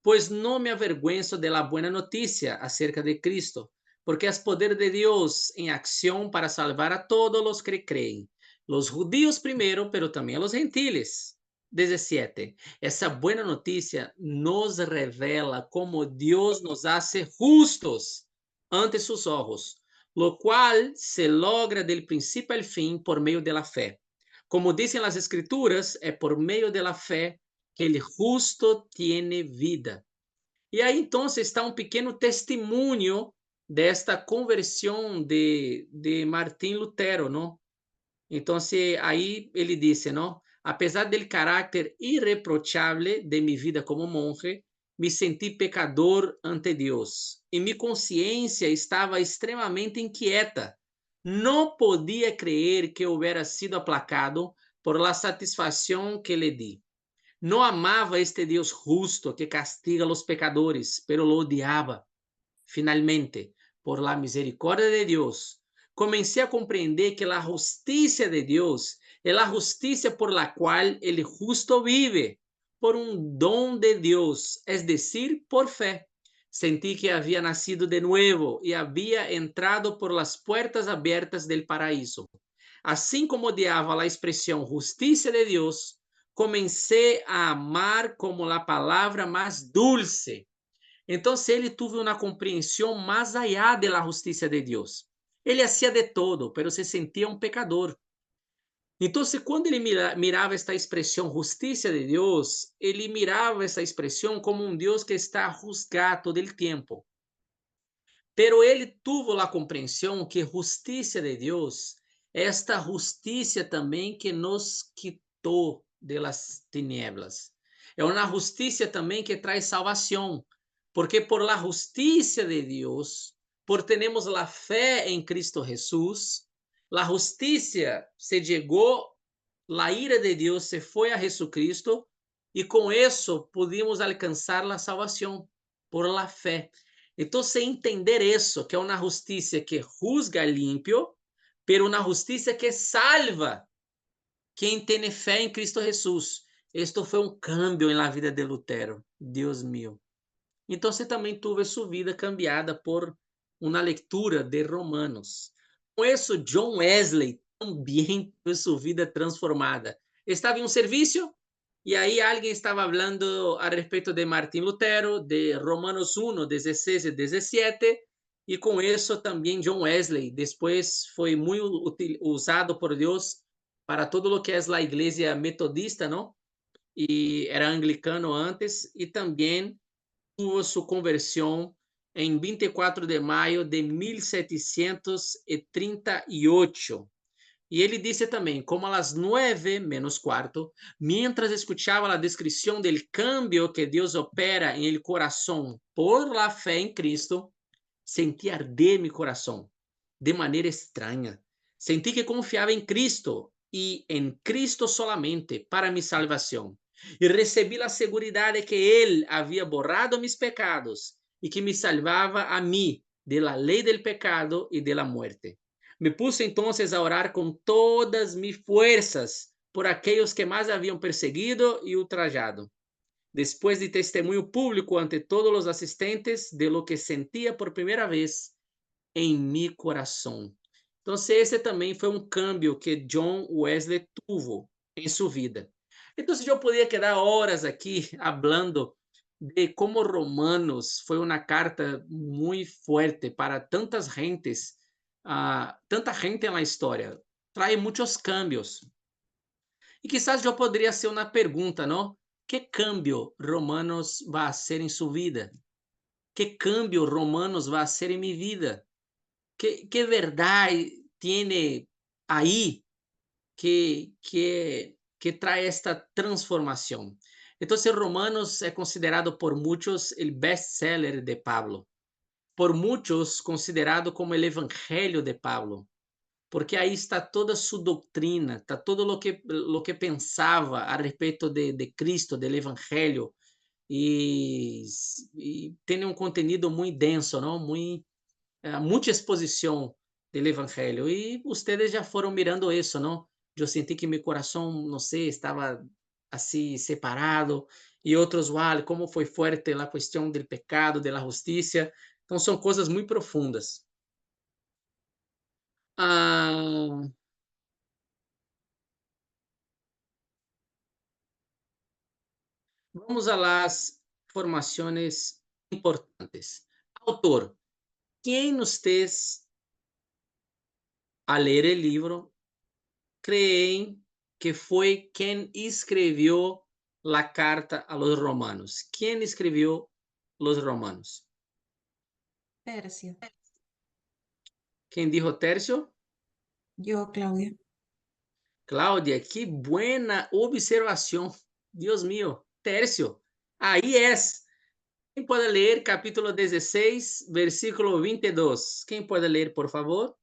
Pois não me avergüenzo de la buena noticia acerca de Cristo, porque es poder de Dios en acción para salvar a todos los que creen, los judíos primero, pero también a los gentiles. 17. Essa buena noticia nos revela como Dios nos hace justos ante sus ojos, lo cual se logra del principio al fin por medio de la fe. Como dicen las escrituras, es por medio de la fe que el justo tiene vida. E aí, então, está um pequeno testemunho desta conversão de Martim Lutero, não? Então, aí ele disse, não? Apesar del caráter irreprochable de mi vida como monje, me senti pecador ante Deus. E minha consciência estava extremamente inquieta. Não podia crer que houvera sido aplacado por la satisfação que lhe di. No amaba este Dios justo que castiga a los pecadores, pero lo odiaba. Finalmente, por la misericordia de Dios, comencé a comprender que la justicia de Dios es la justicia por la cual el justo vive, por un don de Dios, es decir, por fe. Sentí que había nacido de nuevo y había entrado por las puertas abiertas del paraíso. Así como odiaba la expresión justicia de Dios, comecei a amar como a palavra mais dulce. Então, ele teve uma compreensão mais allá de la justiça de Deus. Ele hacía de todo, pero se sentia um pecador. Então, quando ele mirava esta expressão justiça de Deus, ele mirava essa expressão como um Deus que está a juzgar todo o tempo. Pero ele teve a compreensão que justiça de Deus é esta justiça também que nos quitou de las tinieblas. É uma justiça também que traz salvação, porque por la justiça de Deus, por termos la fé em Cristo Jesús, la justiça se chegou, la ira de Deus se foi a Jesucristo, e com isso pudimos alcançar la salvação por la fé. Então, se entender isso, que é uma justiça que juzga limpio, pero uma justiça que salva quem tem fé em Cristo Jesus. Isto foi um cambio na vida de Lutero, Deus mío. Então, você também teve sua vida cambiada por uma leitura de Romanos. Com isso, John Wesley também teve sua vida transformada. Estava em um serviço e aí alguém estava falando a respeito de Martim Lutero, de Romanos 1, 16 e 17, e com isso também John Wesley depois foi muito usado por Deus para todo o que é a igreja metodista, não? E era anglicano antes, e também tuvo sua conversão em 24 de maio de 1738. E ele disse também, como a las 9:15, mientras escuchaba a descrição del cambio que Deus opera em el coração por la fé em Cristo, senti arder mi coração de maneira estranha. Senti que confiava em Cristo e em Cristo solamente para mi salvação. E recebi a seguridade que Ele havia borrado mis pecados e que me salvava a mim de la lei del pecado e de la muerte. Me puse entonces a orar com todas mis fuerzas por aqueles que mais haviam perseguido e ultrajado. Después de testemunho público ante todos os assistentes de lo que sentia por primeira vez em mi coração. Então, esse também foi um cambio que John Wesley teve em sua vida. Então, eu poderia quedar horas aqui falando de como Romanos foi uma carta muito forte para tantas gentes, tanta gente na história. Traz muitos cambios. E quizás eu poderia ser uma pergunta, não? ¿Qué cambio Romanos va a hacer en su vida? ¿Qué cambio Romanos va a hacer en mi vida? ¿Qué verdad tiene ahí que trae esta transformación? Entonces, Romanos es considerado por muchos el best-seller de Pablo, por muchos considerado como el evangelio de Pablo, porque ahí está toda su doctrina, está todo lo que pensaba a respecto de Cristo, del evangelio, y tiene un contenido muy denso, ¿no? Mucha exposición del evangelio. Y ustedes ya fueron mirando eso, ¿no? Yo sentí que mi corazón, no sé, estaba así separado, y otros, wow, cómo fue fuerte la cuestión del pecado, de la justicia. Entonces son cosas muy profundas. Ah, vamos a las formaciones importantes. Autor, ¿quién ustedes, al leer el libro, creen que fue quien escribió la carta a los romanos? ¿Quién escribió los romanos? Tercio. ¿Quién dijo Tercio? Yo, Claudia. Cláudia, qué buena observación. Dios mío, Tercio. Ahí es. ¿Quién puede leer capítulo 16, versículo 22? ¿Quién puede leer, por favor?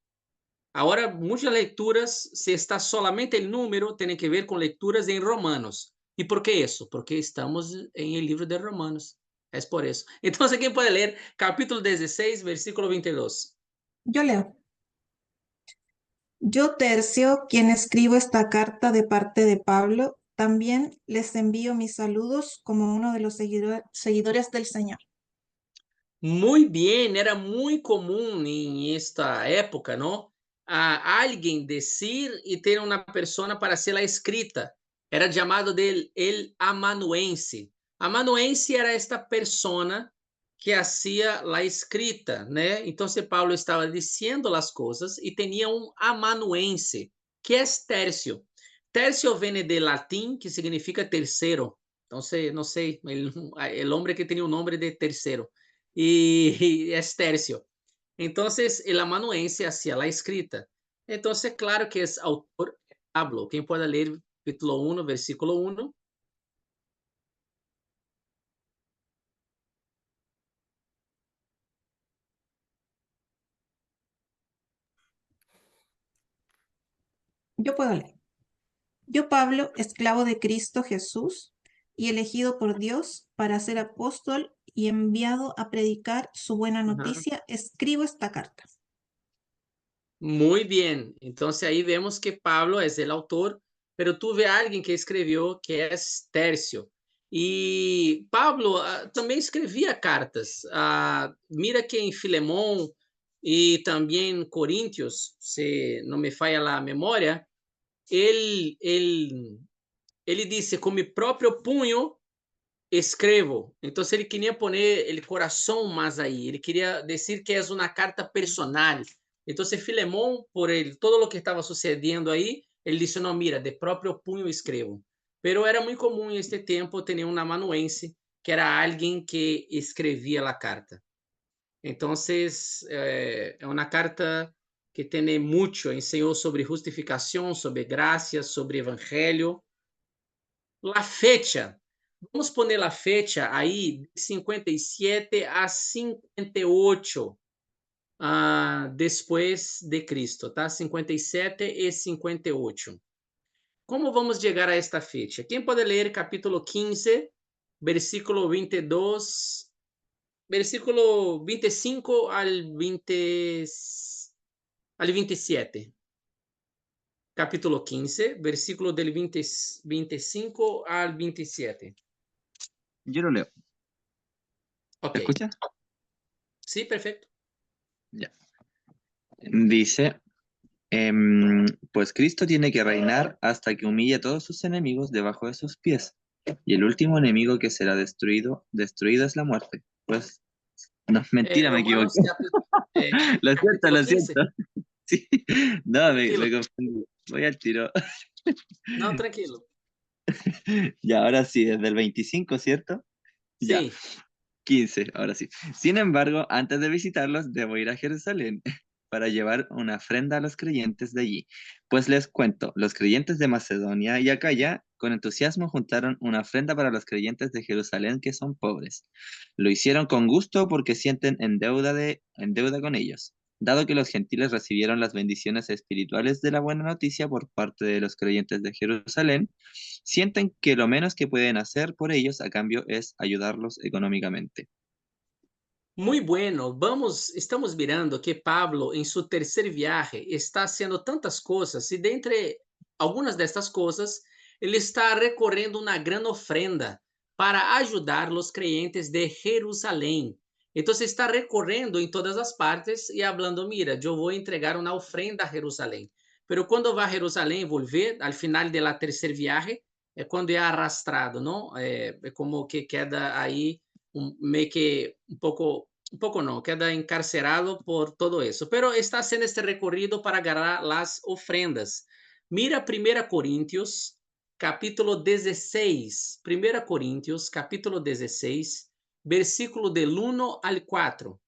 Ahora, muchas lecturas, si está solamente el número, tienen que ver con lecturas en Romanos. ¿Y por qué eso? Porque estamos en el libro de Romanos. Es por eso. Entonces, ¿quién puede leer capítulo 16, versículo 22? Yo leo. Yo, Tercio, quien escribo esta carta de parte de Pablo, también les envío mis saludos como uno de los seguidores del Señor. Muy bien, era muy común en esta época, ¿no? A alguien decir y ter una persona para ser la escrita. Era llamado de el amanuense. Amanuense era esta persona que hacía la escrita, né? Entonces Paulo estava diciendo las cosas y tenía un amanuense, que es tercio. Tercio viene de latín, que significa tercero. Entonces, no sé, el hombre que tenía un nombre de tercero. Y es tercio. Entonces, el amanuense hacía la escrita. Entonces, claro que es autor Pablo. ¿Quién puede leer capítulo 1, versículo 1? Yo puedo leer. Yo, Pablo, esclavo de Cristo Jesús y elegido por Dios para ser apóstol y enviado a predicar su buena noticia, escribo esta carta. Muy bien. Entonces, ahí vemos que Pablo es el autor, pero tuve a alguien que escribió que es Tercio. E Pablo também escrevia cartas. Mira que em Filemón e também em Coríntios, se não me falha a memória, ele disse, com meu próprio punho escrevo. Então, ele queria poner o coração mais aí. Ele queria dizer que é uma carta personal. Então, Filemón, por todo o que estava sucedendo aí, ele disse, não, mira, de próprio punho escrevo. Pero era muito comum em este tempo ter um amanuense, que era alguém que escrevia a carta. Então, é uma carta que tem muito, ensinou sobre justificação, sobre graça, sobre evangelho. La fecha. Vamos poner la fecha aí, de 57 a 58 después de Cristo, tá? 57 e 58. Como vamos chegar a esta fecha? Quem pode ler capítulo 15, versículo 22, versículo 25 al 27? Capítulo 15, versículo del 25 al 27. Yo lo leo. Ok. ¿Me escuchas? Sí, perfecto. Ya. Dice, pues Cristo tiene que reinar hasta que humille a todos sus enemigos debajo de sus pies. Y el último enemigo que será destruido es la muerte. Pues, no, mentira, me equivoqué. Lo siento. Sí, no, me confundí. Voy al tiro. No, tranquilo. Y ahora sí, desde el 25, ¿cierto? Ya, Sí. 15, ahora sí. Sin embargo, antes de visitarlos, debo ir a Jerusalén para llevar una ofrenda a los creyentes de allí. Pues les cuento, los creyentes de Macedonia y Acaya con entusiasmo juntaron una ofrenda para los creyentes de Jerusalén que son pobres. Lo hicieron con gusto porque sienten en deuda con ellos. Dado que los gentiles recibieron las bendiciones espirituales de la buena noticia por parte de los creyentes de Jerusalén, sienten que lo menos que pueden hacer por ellos a cambio es ayudarlos económicamente. Muy bueno, estamos mirando que Pablo en su tercer viaje está haciendo tantas cosas y dentre algunas de estas cosas, él está recorriendo una gran ofrenda para ayudar los creyentes de Jerusalén. Entonces está recorriendo en todas las partes y hablando, mira, yo voy a entregar una ofrenda a Jerusalén. Pero cuando va a Jerusalén y volver, al final de la tercer viaje, es cuando es arrastrado, ¿no? Como que queda ahí meio que un poco no, queda encarcerado por todo eso, pero está haciendo este recorrido para agarrar las ofrendas. Mira 1 Corintios, capítulo 16, 1 Corintios, capítulo 16, versículo del 1 al 4.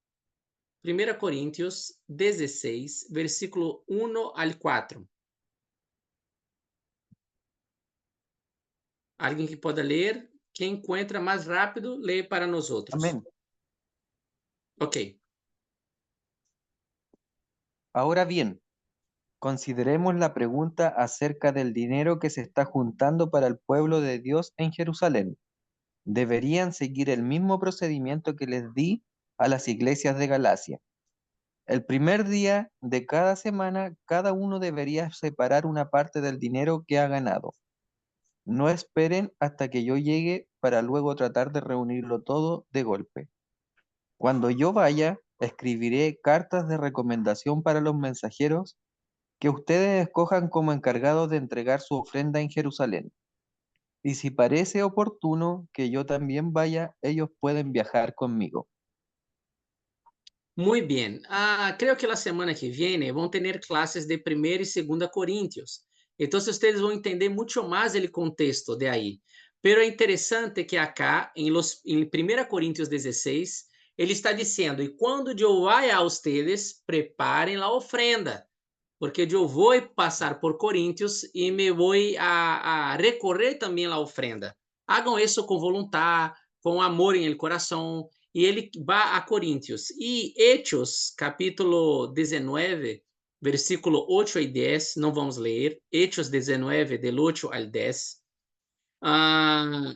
1 Corintios 16, versículo 1 al 4. Alguém que pueda leer? Quem encuentra mais rápido, lê para nós outros. Amén. Ok. Ahora bien, consideremos la pregunta acerca del dinero que se está juntando para el pueblo de Dios en Jerusalén. Deberían seguir el mismo procedimiento que les di a las iglesias de Galacia. El primer día de cada semana, cada uno debería separar una parte del dinero que ha ganado. No esperen hasta que yo llegue para luego tratar de reunirlo todo de golpe. Cuando yo vaya, escribiré cartas de recomendación para los mensajeros que ustedes escojan como encargados de entregar su ofrenda en Jerusalén. Y si parece oportuno que yo también vaya, ellos pueden viajar conmigo. Muy bien. Creo que la semana que viene vão ter classes de 1 e 2 Coríntios. Então, vocês vão entender muito mais o contexto de aí. Pero é interessante que acá, em 1 Coríntios 16, ele está dizendo, e quando eu vaya a ustedes, preparem a ofrenda, porque eu vou passar por Coríntios e me vou a recorrer também a ofrenda. Hagam isso com vontade, com amor em el coração, e ele vai a Coríntios. E Hechos, capítulo 19, versículo 8 e 10, não vamos ler, Hechos 19, del 8 al 10.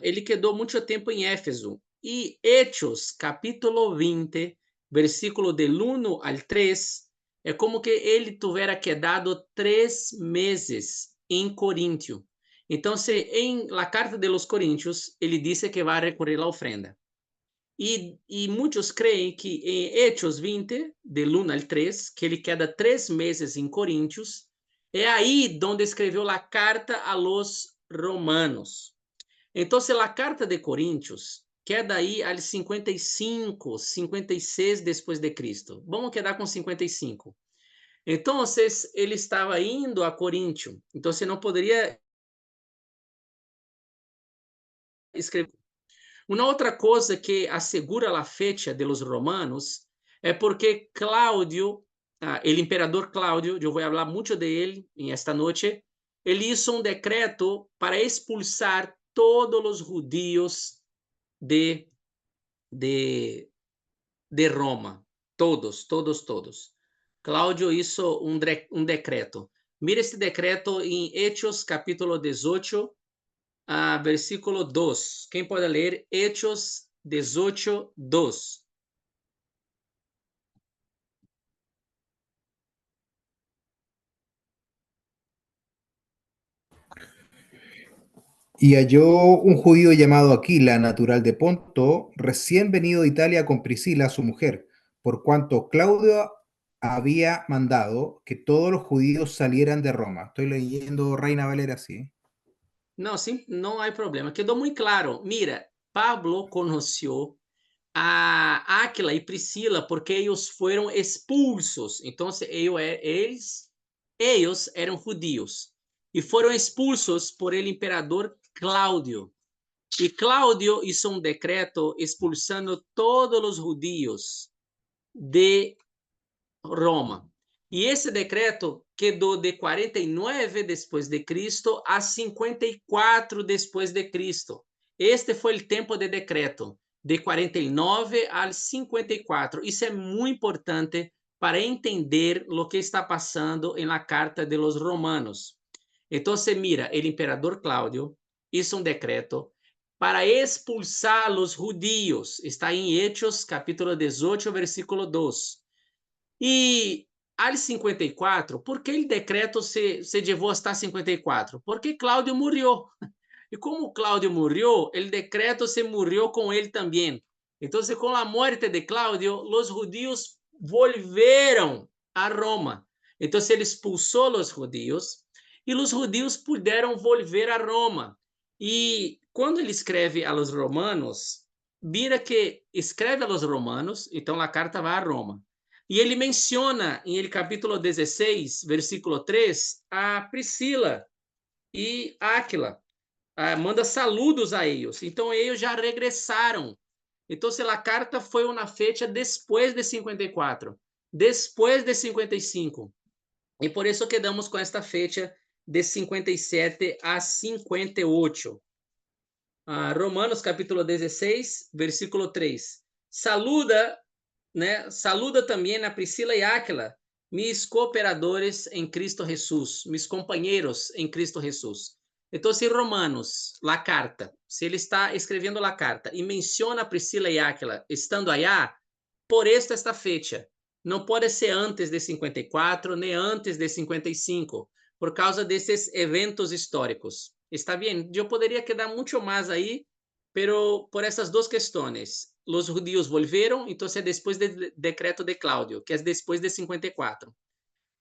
Ele quedou muito tempo em Éfeso. E Hechos, capítulo 20, versículo del 1 al 3, é como que ele tivera quedado 3 meses em Coríntio. Então, em la carta de los Coríntios, ele disse que vai recorrer à ofrenda. E muitos creem que em Hechos 20, del 1 al 3, que ele queda 3 meses em Coríntios, é aí onde escreveu a carta a los romanos. Então, a carta de Coríntios queda aí al 55, 56 depois de Cristo. Vamos quedar com 55. Então, ele estava indo a Coríntio. Então, você não poderia escrever. Uma outra coisa que assegura a fecha de los romanos é porque Cláudio, o imperador Cláudio, eu vou falar muito de ele em esta noite, ele hizo um decreto para expulsar todos os judíos de Roma. Todos. Cláudio hizo um decreto. Mira este decreto em Hechos, capítulo 18, versículo 2. Quem pode ler? Hechos 18, 2. Y halló un judío llamado Aquila, natural de Ponto, recién venido de Italia con Priscila, su mujer, por cuanto Claudio había mandado que todos los judíos salieran de Roma. Estoy leyendo Reina Valera, sí. Não, sim, não há problema. Quedou muito claro. Mira, Pablo conheceu a Áquila e Priscila porque eles foram expulsos. Então, eles eram judíos e foram expulsos por el imperador Cláudio. E Cláudio hizo decreto expulsando todos os judíos de Roma. E esse decreto quedou de 49 depois de Cristo a 54 depois de Cristo. Este foi o tempo de decreto, de 49 al 54. Isso é muito importante para entender o que está passando na carta de los romanos. Então, mira, o imperador Cláudio hizo decreto para expulsar os judíos. Está em Hechos, capítulo 18, versículo 2. E al 54, por que o decreto se levou hasta 54? Porque Cláudio morreu. E como Cláudio morreu, o decreto se morreu com ele também. Então, com a morte de Cláudio, os judíos volveram a Roma. Então, ele expulsou os judíos e os judíos puderam volver a Roma. E quando ele escreve a los romanos, mira que escreve a los romanos, então a carta vai a Roma. E ele menciona em capítulo 16, versículo 3, a Priscila e Áquila. Manda saludos a eles. Então, eles já regressaram. Então, a carta foi uma fecha depois de 54, depois de 55. E por isso quedamos com esta fecha de 57 a 58. Romanos, capítulo 16, versículo 3. Saluda também a Priscila e Áquila, mis cooperadores em Cristo Jesus, mis companheiros em Cristo Jesus. Então, se Romanos, a carta, se ele está escrevendo a carta e menciona Priscila e Áquila estando allá, por esta fecha, não pode ser antes de 54, nem antes de 55, por causa desses eventos históricos. Está bem? Eu poderia quedar muito mais aí, pero por essas duas questões. Os judíos volveram, então é depois do decreto de Cláudio, que é depois de 54.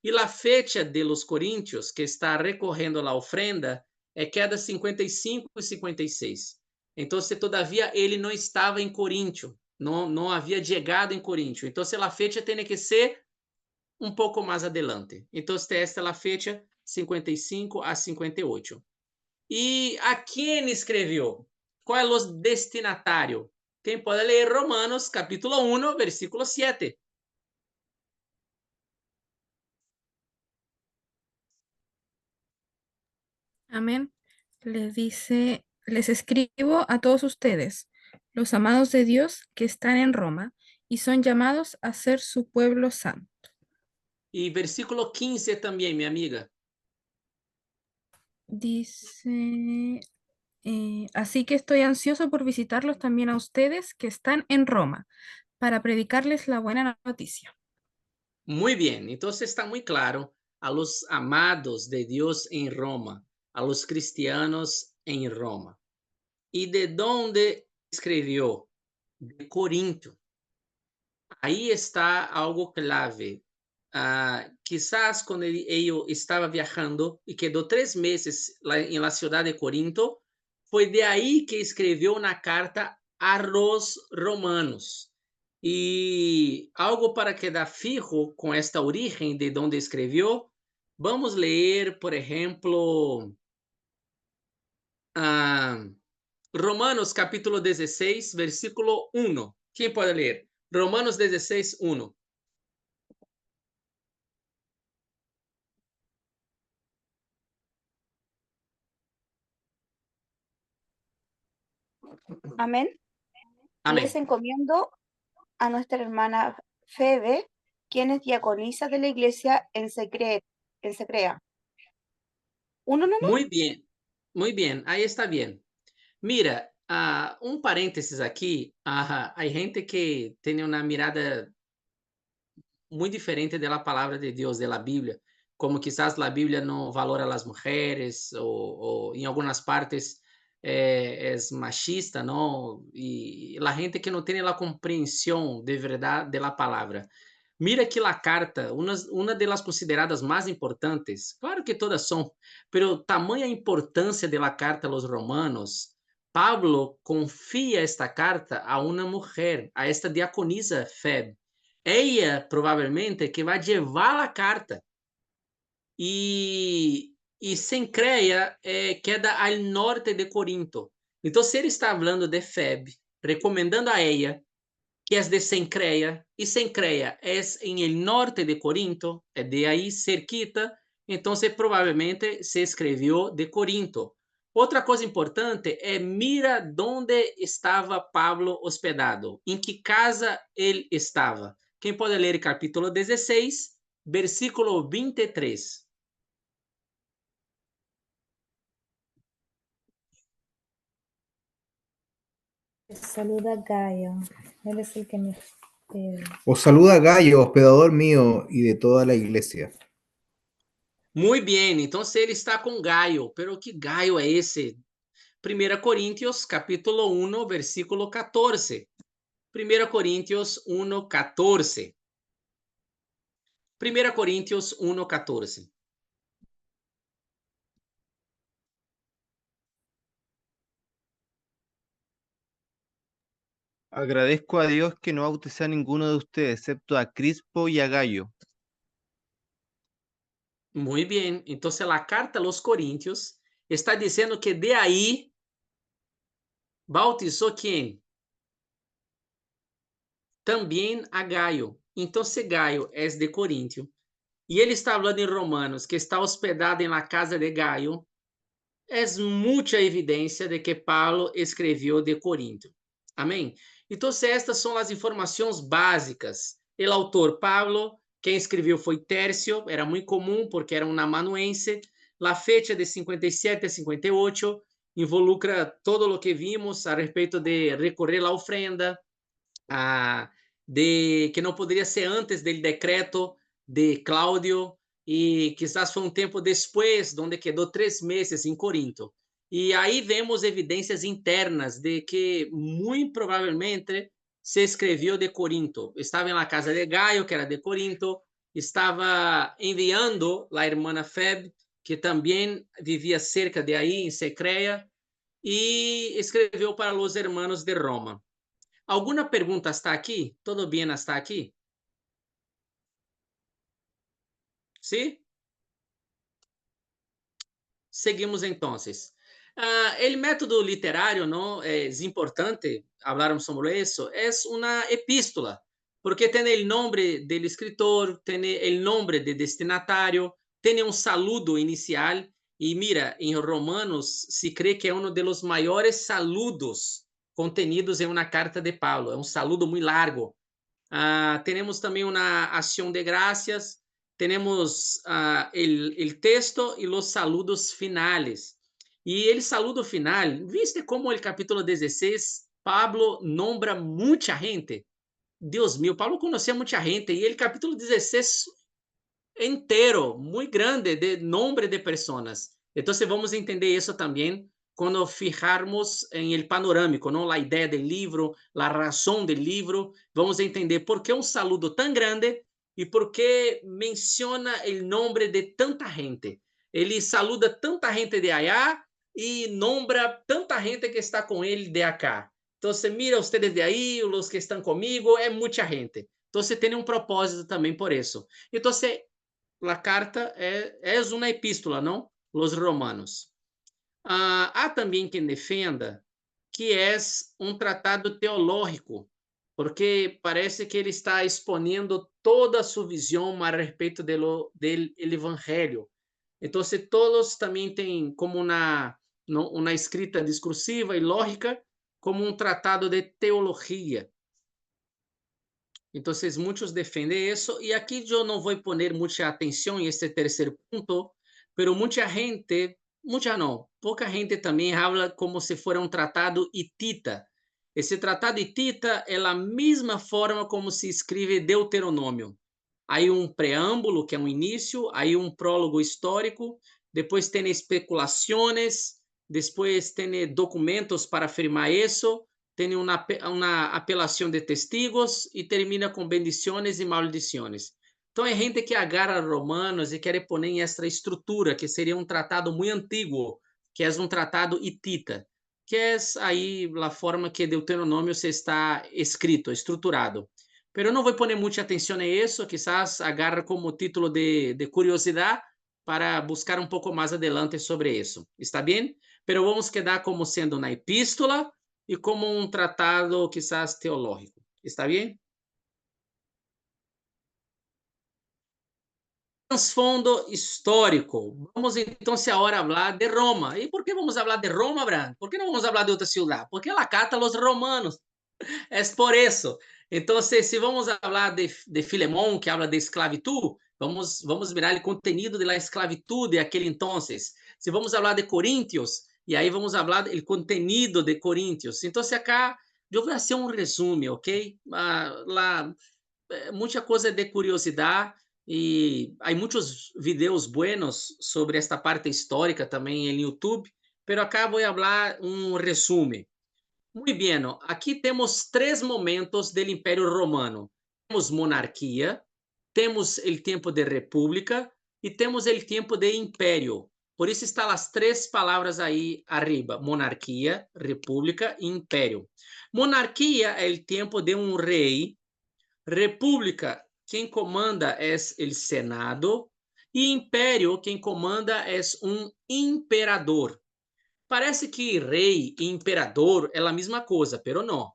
E a fecha de los coríntios, que está recorrendo a ofrenda, é queda 55 e 56. Então, todavia, ele não estava em Coríntio, não havia chegado em Coríntio. Então, a fecha tem que ser um pouco mais adelante. Então, esta é a fecha 55 a 58. E a quem escreveu? Qual é o destinatário? Quem pode ler Romanos, capítulo 1, versículo 7. Amén. Les dice, les escribo a todos ustedes, los amados de Dios que están en Roma y son llamados a ser su pueblo santo. E versículo 15 também, minha amiga. Dice, así que estoy ansioso por visitarlos también a ustedes que están en Roma, para predicarles la buena noticia. Muy bien, entonces está muy claro a los amados de Dios en Roma, a los cristianos en Roma. ¿Y de dónde escribió? De Corinto. Ahí está algo clave. Quizás cuando él estaba viajando y quedó 3 meses en la ciudad de Corinto, fue de ahí que escribió una carta a los romanos. E algo para quedar fijo com esta origem de onde escreveu, vamos ler, por exemplo, Romanos capítulo 16, versículo 1. Quem pode ler? Romanos 16, 1. Amén. Amén. Les encomiendo a nuestra hermana Febe, quien es diaconisa de la iglesia en Secrea. ¿Uno nomás? Muy bien, aí está bien. Mira, parênteses aqui, há gente que tem uma mirada muito diferente da palavra de Deus, da Bíblia, como quizás a Bíblia não valora as mulheres, ou em algumas partes é machista, não? E a gente que não tem a compreensão de verdade da palavra. Mira que a carta, uma das consideradas mais importantes, claro que todas são, pero tamanha importância da carta aos romanos, Pablo confia esta carta a uma mulher, a esta diaconisa Febe. Ella provavelmente que vai levar a carta. E e Cencreia queda ao norte de Corinto. Então, se ele está falando de Febe, recomendando a ella, que é de Cencreia, e Cencreia é em el norte de Corinto, é de aí cerquita, então provavelmente se escreveu de Corinto. Outra coisa importante é mira onde estava Pablo hospedado, em que casa ele estava. Quem pode ler capítulo 16, versículo 23. Saluda Gaio. Él es el que me... Os saluda Gayo, hospedador mío y de toda la iglesia. Muito bem, então ele está com Gaio, pero que Gaio é esse? 1 Coríntios, capítulo 1, versículo 14. 1 Coríntios 1, 14. 1 Coríntios 1, 14. Agradezco a Dios que no bauticé a ninguno de ustedes, excepto a Crispo y a Gayo. Muito bem. Então, a carta aos Coríntios está dizendo que de aí bautizou quem? Também a Gaio. Então, se Gaio é de Coríntio, e ele está falando em Romanos, que está hospedado na casa de Gaio, é muita evidência de que Paulo escreveu de Corinto. Amém? Então, estas são as informações básicas. O autor Pablo, quem escreveu foi Tércio, era muito comum porque era um amanuense. A fecha de 57 a 58 involucra todo o que vimos a respeito de recorrer à ofrenda, de que não poderia ser antes do decreto de Cláudio, e quizás foi um tempo depois, onde quedou 3 meses em Corinto. E aí vemos evidências internas de que, muito provavelmente, se escreveu de Corinto. Estava na casa de Gaio, que era de Corinto, estava enviando a irmã Febe, que também vivia cerca de aí, em Cencreia, e escreveu para os hermanos de Roma. Alguma pergunta está aqui? Todo bem está aqui? Sim? Seguimos então. O método literário não é importante, falarmos sobre isso, é uma epístola, porque tem o nome do escritor, tem o nome do destinatário, tem um saludo inicial, e mira, em Romanos se crê que é um dos maiores saludos contenidos em uma carta de Paulo, é um saludo muito largo. Temos também uma ação de graças, temos o texto e os saludos finais. E o saludo final, viste como o capítulo 16, Pablo nombra muita gente. Deus mío, Pablo conhecia muita gente, e o capítulo 16 inteiro, muito grande, de nome de pessoas. Então, vamos entender isso também quando fijarmos em el panorâmico, não? A ideia do livro, a razão do livro, vamos entender por que um saludo tão grande e por que menciona o nome de tanta gente. Ele saluda tanta gente de allá e nombra tanta gente que está com ele de acá. Então, mira, ustedes de aí, os que estão comigo, é muita gente. Então, tem um propósito também por isso. Então, a carta é uma epístola, não? Los Romanos. Há também quem defenda que é um tratado teológico, porque parece que ele está exponendo toda a sua visão a respeito do evangelho. Então, todos também têm como uma escrita discursiva e lógica, como um tratado de teologia. Então, muitos defendem isso, e aqui eu não vou pôr muita atenção em este terceiro ponto, pero pouca gente também fala como se fosse um tratado hitita. Esse tratado hitita é a mesma forma como se escreve Deuteronômio. Há um preâmbulo, que é um início, há um prólogo histórico, depois tem especulações, depois tem documentos para afirmar isso, tem uma apelação de testigos e termina com bendições e maldições. Então, é gente que agarra Romanos e quer pôr em esta estrutura, que seria um tratado muito antigo, que é um tratado hitita, que é aí a forma que Deuteronômio se está escrito, estruturado. Pero eu não vou pôr muita atenção nisso, quizás agarra como título de curiosidade, para buscar um pouco mais adelante sobre isso. ¿Está bem? Pero vamos quedar como sendo uma epístola e como um tratado quizás teológico. ¿Está bem? Trasfondo histórico. Vamos então se agora falar de Roma. E por que vamos falar de Roma, Bran? Por que não vamos falar de outra cidade? Porque ela cata os romanos. É por isso. Então, se vamos falar de Filemón, que habla de esclavitud, vamos mirar o contenido da esclavitud de aquele entonces. Se vamos falar de Coríntios, e aí vamos falar do contenido de Coríntios. Então, acá eu vou fazer um resumo, ok? Muita coisa de curiosidade e há muitos vídeos buenos sobre esta parte histórica também em YouTube, pero acá vou falar um resumo. Muito bem, aqui temos três momentos do Império Romano. Temos monarquia, temos o tempo de república e temos o tempo de império. Por isso estão as três palavras aí arriba: monarquia, república e império. Monarquia é o tempo de um rei. República, quem comanda é o Senado. E império, quem comanda é um imperador. Parece que rei e imperador é a mesma coisa, pero não.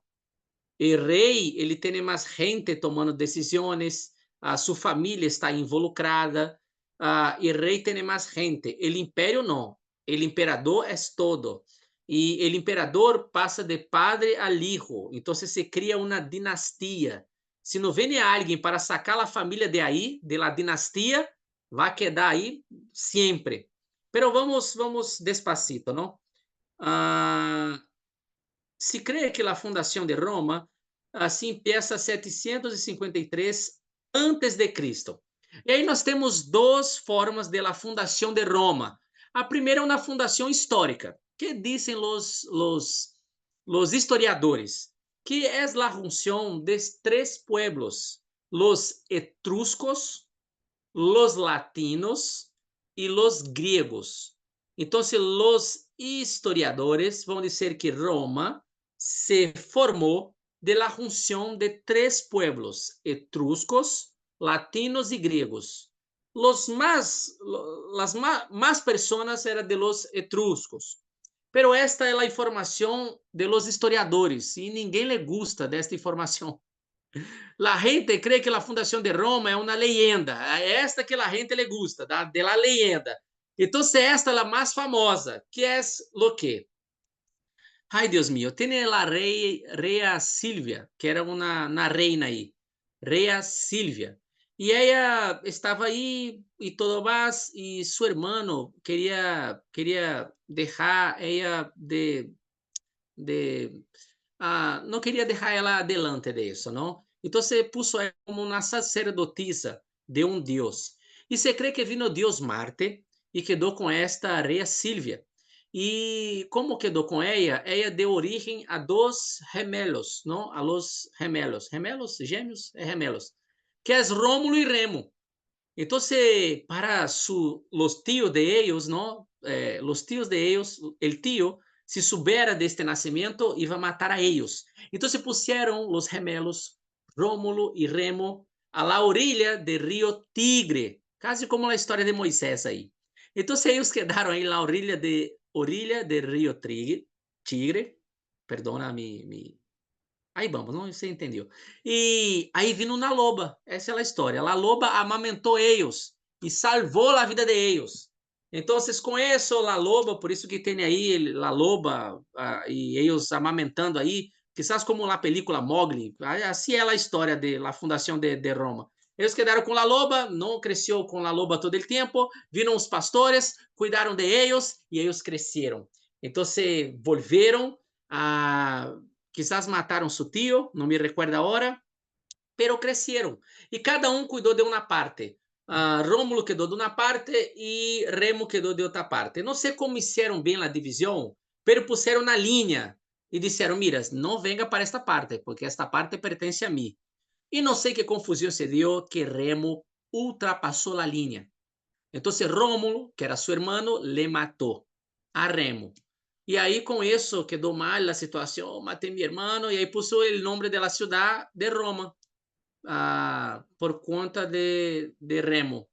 O rei, ele tem mais gente tomando decisões, a sua família está involucrada, o rei tem mais gente. O império não. O imperador é todo. E o imperador passa de padre al hijo. Então se cria uma dinastia. Se não vem alguém para sacar a família de aí, de la dinastia, vai quedar aí sempre. Pero vamos despacito, não? Se crê que a fundação de Roma se empieza 753 antes de Cristo. E aí nós temos duas formas de la fundação de Roma. A primeira é uma fundação histórica, que dizem os historiadores, que é a junção de três pueblos, os etruscos, os latinos e os griegos. Então, os historiadores vão dizer que Roma se formou de la junção de três pueblos, etruscos, latinos e griegos. Las más personas eram de los etruscos. Pero esta é a informação de los historiadores e ninguém le gusta desta informação. La gente cree que a fundação de Roma é uma leyenda. É esta que a gente le gusta, de la leyenda. Então, esta é a mais famosa, que é o quê? Ai, Deus mío, tem a Reia Silvia, que era uma reina aí, Reia Silvia. E ela estava aí e todo mais, e seu irmão queria deixar ela não queria deixar ela adelante disso, não? Então se puso ela como uma sacerdotisa de um deus. E se crê que vino o deus Marte e quedou com esta Reia Silvia. E como quedou com ela? Ela deu origem a dois gemelos, não? A los gemelos. Gemelos? Gêmeos? Gemelos. Que é Rómulo e Remo. Então, para os tios de eles, não? Os tios de eles, o tio, se soubera deste nascimento, ia matar a eles. Então, se puseram os gemelos, Rómulo e Remo, a la orilla do rio Tigre, quase como a história de Moisés aí. Então, eles quedaram aí na orilla do rio Tigre, perdona Aí vamos, não? Você entendeu. E aí vindo na loba, essa é a história. A loba amamentou eles e salvou a vida de eles. Então, com isso, a loba, por isso que tem aí a loba e eles amamentando aí, quizás como na película Mowgli, assim é a história da fundação de Roma. Eles quedaram com a loba, não cresceu com a loba todo o tempo, viram os pastores, cuidaram de eles e eles cresceram. Então, volveram a... Quizás mataram seu tio, não me recuerdo agora, pero cresceram. E cada um cuidou de uma parte. Rómulo quedou de uma parte e Remo quedou de outra parte. Não sei como fizeram bem a divisão, pero puseram na linha e disseram, mira, não venga para esta parte, porque esta parte pertence a mim. E não sei que confusão se deu que Remo ultrapassou a linha. Então, Rómulo, que era seu irmão, le matou a Remo. E aí, com isso, quedou mal a situação, matei meu irmão, e aí puso o nome da cidade de Roma, por conta de Remo.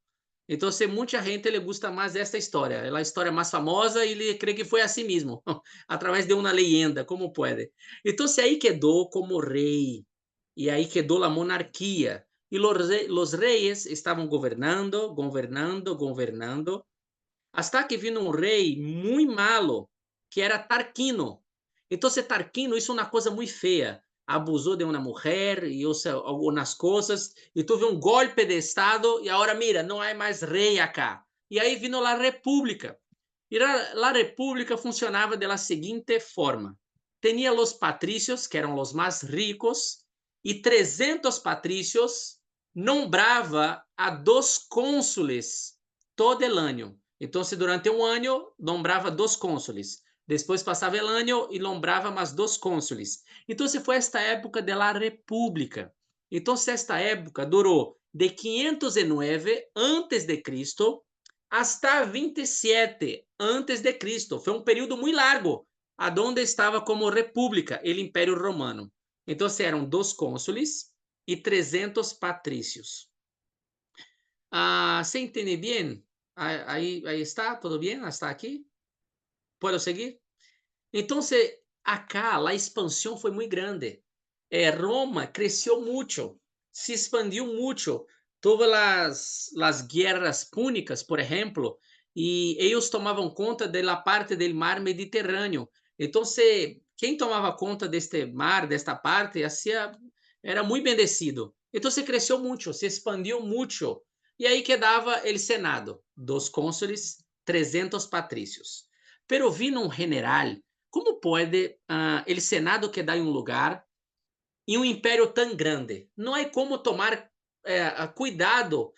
Entonces, mucha gente le gusta más esta historia, es la historia más famosa y le cree que fue así mismo, a través de una leyenda, como puede. Entonces, ahí quedó como rey, y ahí quedó la monarquía. Y los reyes estaban gobernando, gobernando, gobernando, hasta que vino un rey muy malo, que era Tarquino. Entonces, Tarquino hizo una cosa muy fea. Abusó de una mujer y hizo algunas cosas y tuvo un golpe de estado y ahora mira, no hay más rey acá. Y ahí vino la república. Y la república funcionaba de la siguiente forma. Tenía los patricios, que eran los más ricos, y 300 patricios nombrava a 2 cónsules todo el año. Entonces, durante un año, nombrava 2 cónsules. Después pasaba el año y nombrava más 2 cónsules. Entonces, fue esta época de la República. Entonces, esta época duró de 509 antes de Cristo hasta 27 antes de Cristo. Foi um período muito largo, aonde estava como república o Império Romano. Então, eram 2 cônsules e 300 patrícios. ¿Se entende bien? Ahí está, ¿todo bien? ¿Hasta aquí? ¿Puedo seguir? Entonces, acá la expansión fue muy grande. Roma creció mucho, se expandió mucho. Todas las guerras púnicas, por ejemplo, y ellos tomaban conta de la parte del mar Mediterráneo. Entonces, quien tomaba conta de este mar, de esta parte, era muy bendecido. Entonces creció mucho, se expandió mucho. Y ahí quedaba el Senado, 2 cónsules, 300 patricios. Pero vino un general. Como pode o Senado quedar em um lugar em um império tão grande? Não há como tomar cuidado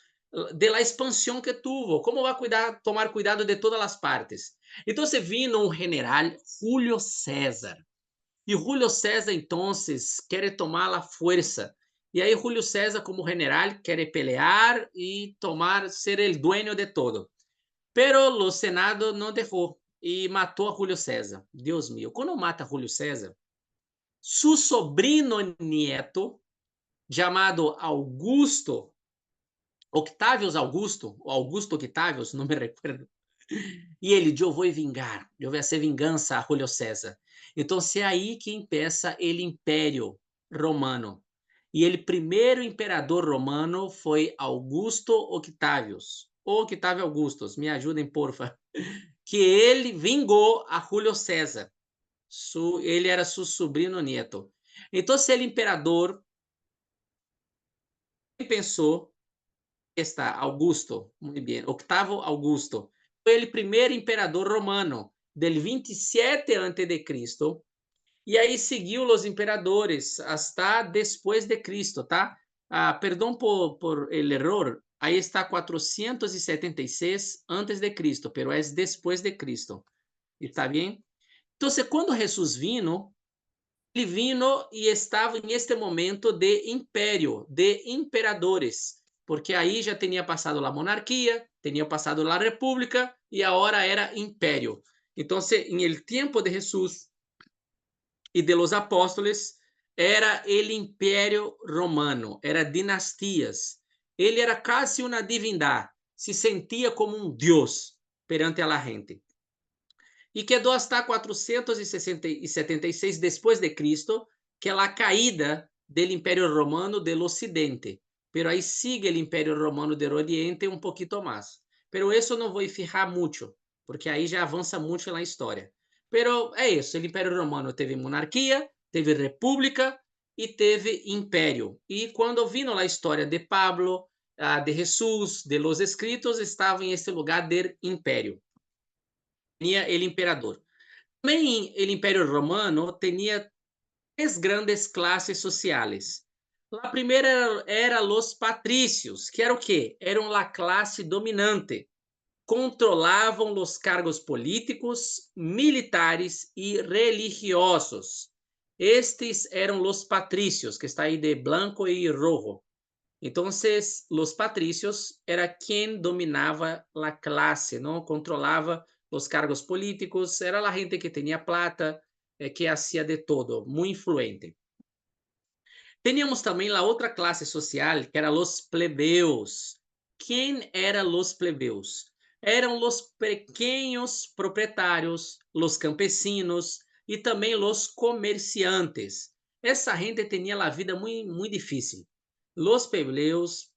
da expansão que tuvo. Como vai tomar cuidado de todas as partes? Então, vino um general, Julio César. E Julio César, então, quer tomar a força. E aí, Julio César, como general, quer pelear e ser o dueño de todo. Pero o Senado não deixou e matou a Julio César. Deus mío, quando mata a Julio César, su sobrino nieto, chamado Augusto, Octavius Augusto, ou Augusto Octavius, não me recordo, e ele, eu vou vingar, eu vou fazer vingança a Julio César. Então, é aí que começa o Império Romano. E o primeiro imperador romano foi Augusto Octavius. Octavio Augustus, me ajudem, porfa. Que ele vingou a Julio César. Ele era seu sobrinho nieto. Então, o imperador pensou, está Augusto, muito bem, Octavio Augusto, foi o primeiro imperador romano, del 27 a.C., e aí seguiu os imperadores hasta depois de Cristo, tá? Perdão por el error, aí está 476 antes de Cristo, pero é depois de Cristo. Está bem? Então, quando Jesus vino, ele vino e estava em este momento de império, de imperadores, porque aí já tinha passado a monarquia, tinha passado a república e agora era império. Então, em el tempo de Jesus e de los apóstolos, era el império romano, era dinastias. Ele era quase uma divindade, se sentia como um deus perante a gente. E quedou hasta 476 depois de Cristo, que é a caída do Império Romano do Ocidente. Pero aí sigue o Império Romano do Oriente um pouquinho mais. Pero isso não vou fijar muito, porque aí já avança muito na história. Pero é isso, o Império Romano teve monarquia, teve república e teve império. E quando vino a história de Pablo, de Jesus, de los escritos, estava em este lugar do império. Tinha o imperador. Também o Império Romano tinha 3 grandes classes sociais. A primeira era os patrícios, que era o quê? Eram a classe dominante. Controlavam os cargos políticos, militares e religiosos. Estes eram os patrícios, que está aí de branco e rojo. Então, os patrícios era quem dominava a classe, não controlava os cargos políticos, era a gente que tinha plata, que hacía de todo, muito influente. Teníamos também a outra classe social, que eram os plebeus, ¿Quién eran los plebeos? Eram los pequeños proprietários, los campesinos e também los comerciantes. Essa gente tinha a vida muito difícil. Los plebeus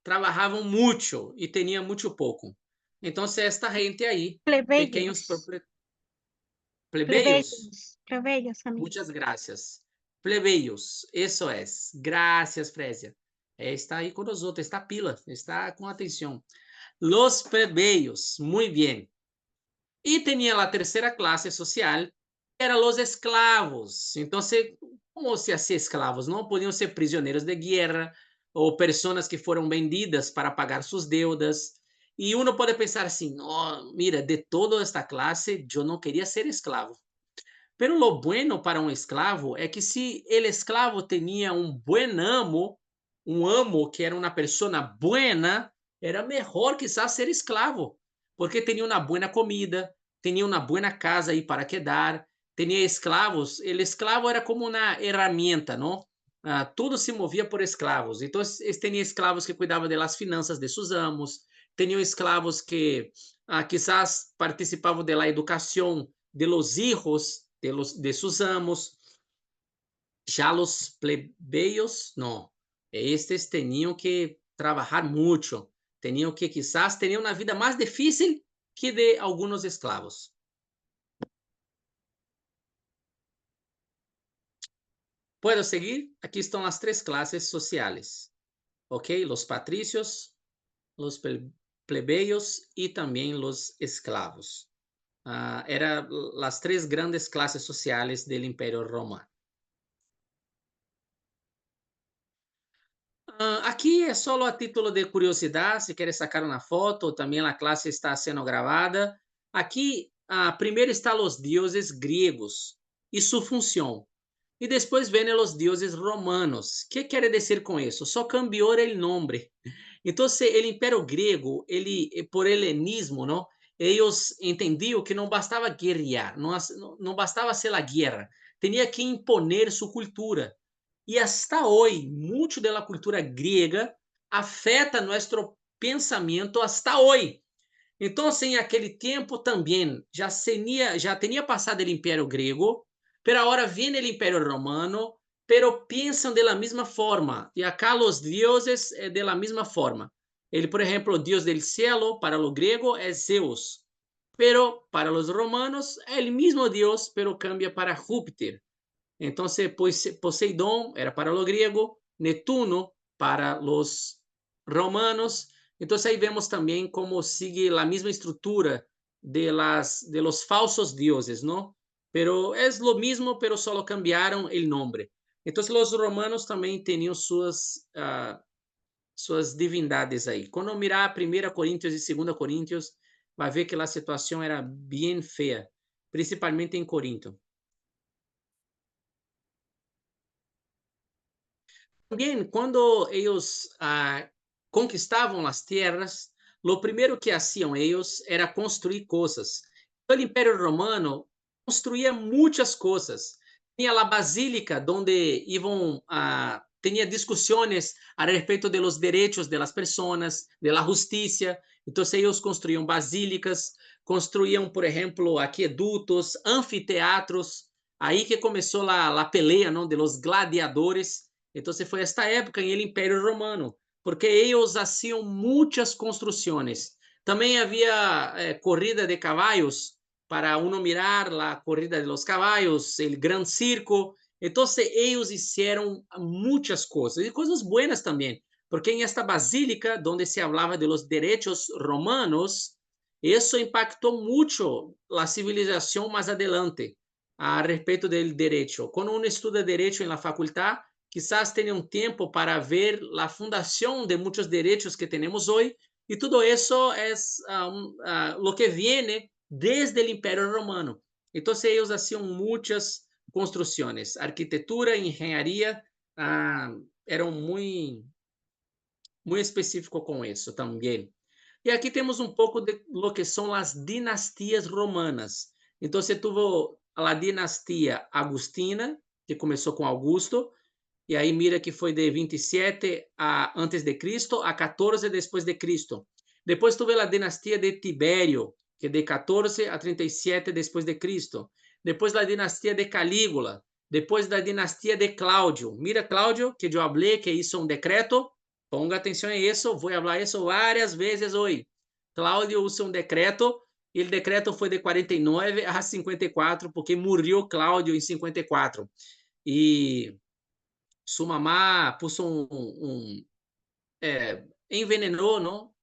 trabalhavam muito e tinham muito pouco. Então, esta gente aí, pequenos Plebeyos, plebeios, plebeyos, amigo. muchas gracias. Plebeios, isso é. Gracias, Frésia. Está aí com nós outros, está pila, está com atenção. Los plebeios, muito bem. E tinha a terceira classe social, que eram os escravos. Então, como se hacía escravos? Não podiam ser prisioneiros de guerra ou pessoas que foram vendidas para pagar suas deudas. E uno pode pensar assim, oh, mira, de toda esta classe, eu não queria ser escravo. Pero lo bueno para um escravo é que se el escravo tinha um buen amo, um amo que era uma pessoa buena, era melhor quizás ser escravo, porque tinha uma boa comida, tinha uma boa casa aí para quedar, tinha escravos, el escravo era como uma herramienta, não? Tudo se movia por escravos. Então, tinha escravos que cuidavam das finanças de seus amos, tinham escravos que quizás participavam da educação de los hijos de sus amos. Já los plebeios, não. Estes tinham que trabalhar muito, tinham que quizás ter uma vida mais difícil que de alguns escravos. Puedo seguir? Aqui estão as três classes sociais. Ok? Los patricios, los plebeios e também los esclavos. Eram as três grandes classes sociais do Império Romano. Aqui é só a título de curiosidade, se querem sacar uma foto, também a classe está sendo gravada. Aqui, primeiro estão os deuses gregos e sua função. E depois vêm os deuses romanos. O que quer dizer com isso? Só cambiou o nome. Então, o Império Grego, por helenismo, não? Eles entendiam que não bastava guerrear, não bastava ser a guerra, tinha que imponer sua cultura. E hasta hoje, muito da cultura grega afeta nosso pensamento hasta hoje. Então, em aquele tempo também já tinha passado o Império Grego, pero agora vem o Império Romano, pero pensam de la mesma forma. E acá os deuses de la mesma forma. Ele, por exemplo, o Deus del cielo para o grego é Zeus, pero para os romanos é o mesmo Deus, pero cambia para Júpiter. Então, Poseidón era para o grego, Netuno para os romanos. Então, aí vemos também como sigue a mesma estrutura de los falsos dioses, não? Pero é lo mismo, pero solo cambiaram o nome. Então, os romanos também tinham suas divindades aí. Quando mirar 1 Coríntios e 2 Coríntios, vai ver que a situação era bem feia, principalmente em Corinto. Também, quando eles conquistavam as terras, o primeiro que faziam eles era construir coisas. Então, o Império Romano construía muitas coisas. Tinha a basílica, onde iam tinha discussões a respeito de los derechos de las personas, de la justicia. Então, eles construíam basílicas, construíam, por exemplo, aquedutos, anfiteatros. Aí que começou a pelea, não, de los gladiadores. Então, foi esta época em el Império Romano, porque eles faziam muitas construções. Também havia corrida de cavalos, para uno mirar a corrida de los caballos, o Gran Circo. Então, eles fizeram muitas coisas, e coisas boas também, porque em esta basílica, onde se falava de los derechos romanos, isso impactou muito a civilização mais adelante, a respeito do direito. Quando uno estuda direito na faculdade, quizás tenha um tempo para ver a fundação de muitos direitos que temos hoje, e tudo isso é o que vem desde o Império Romano. Então, eles faziam muitas construções. Arquitetura e engenharia eram muito específicos com isso também. E aqui temos um pouco de lo que são as dinastias romanas. Então, você teve a dinastia Agustina, que começou com Augusto, E aí mira que foi de 27 antes de Cristo a 14 depois de Cristo. Depois tuve a dinastia de Tibério, que de 14 a 37 depois de Cristo. Depois a dinastia de Calígula. Depois da dinastia de Cláudio. Mira, Cláudio, que eu falei que hizo um decreto. Ponga atenção a isso, vou falar isso várias vezes hoje. Cláudio usa um decreto, e o decreto foi de 49 a 54, porque morreu Cláudio em 54. E sua mamá puso envenenou, não?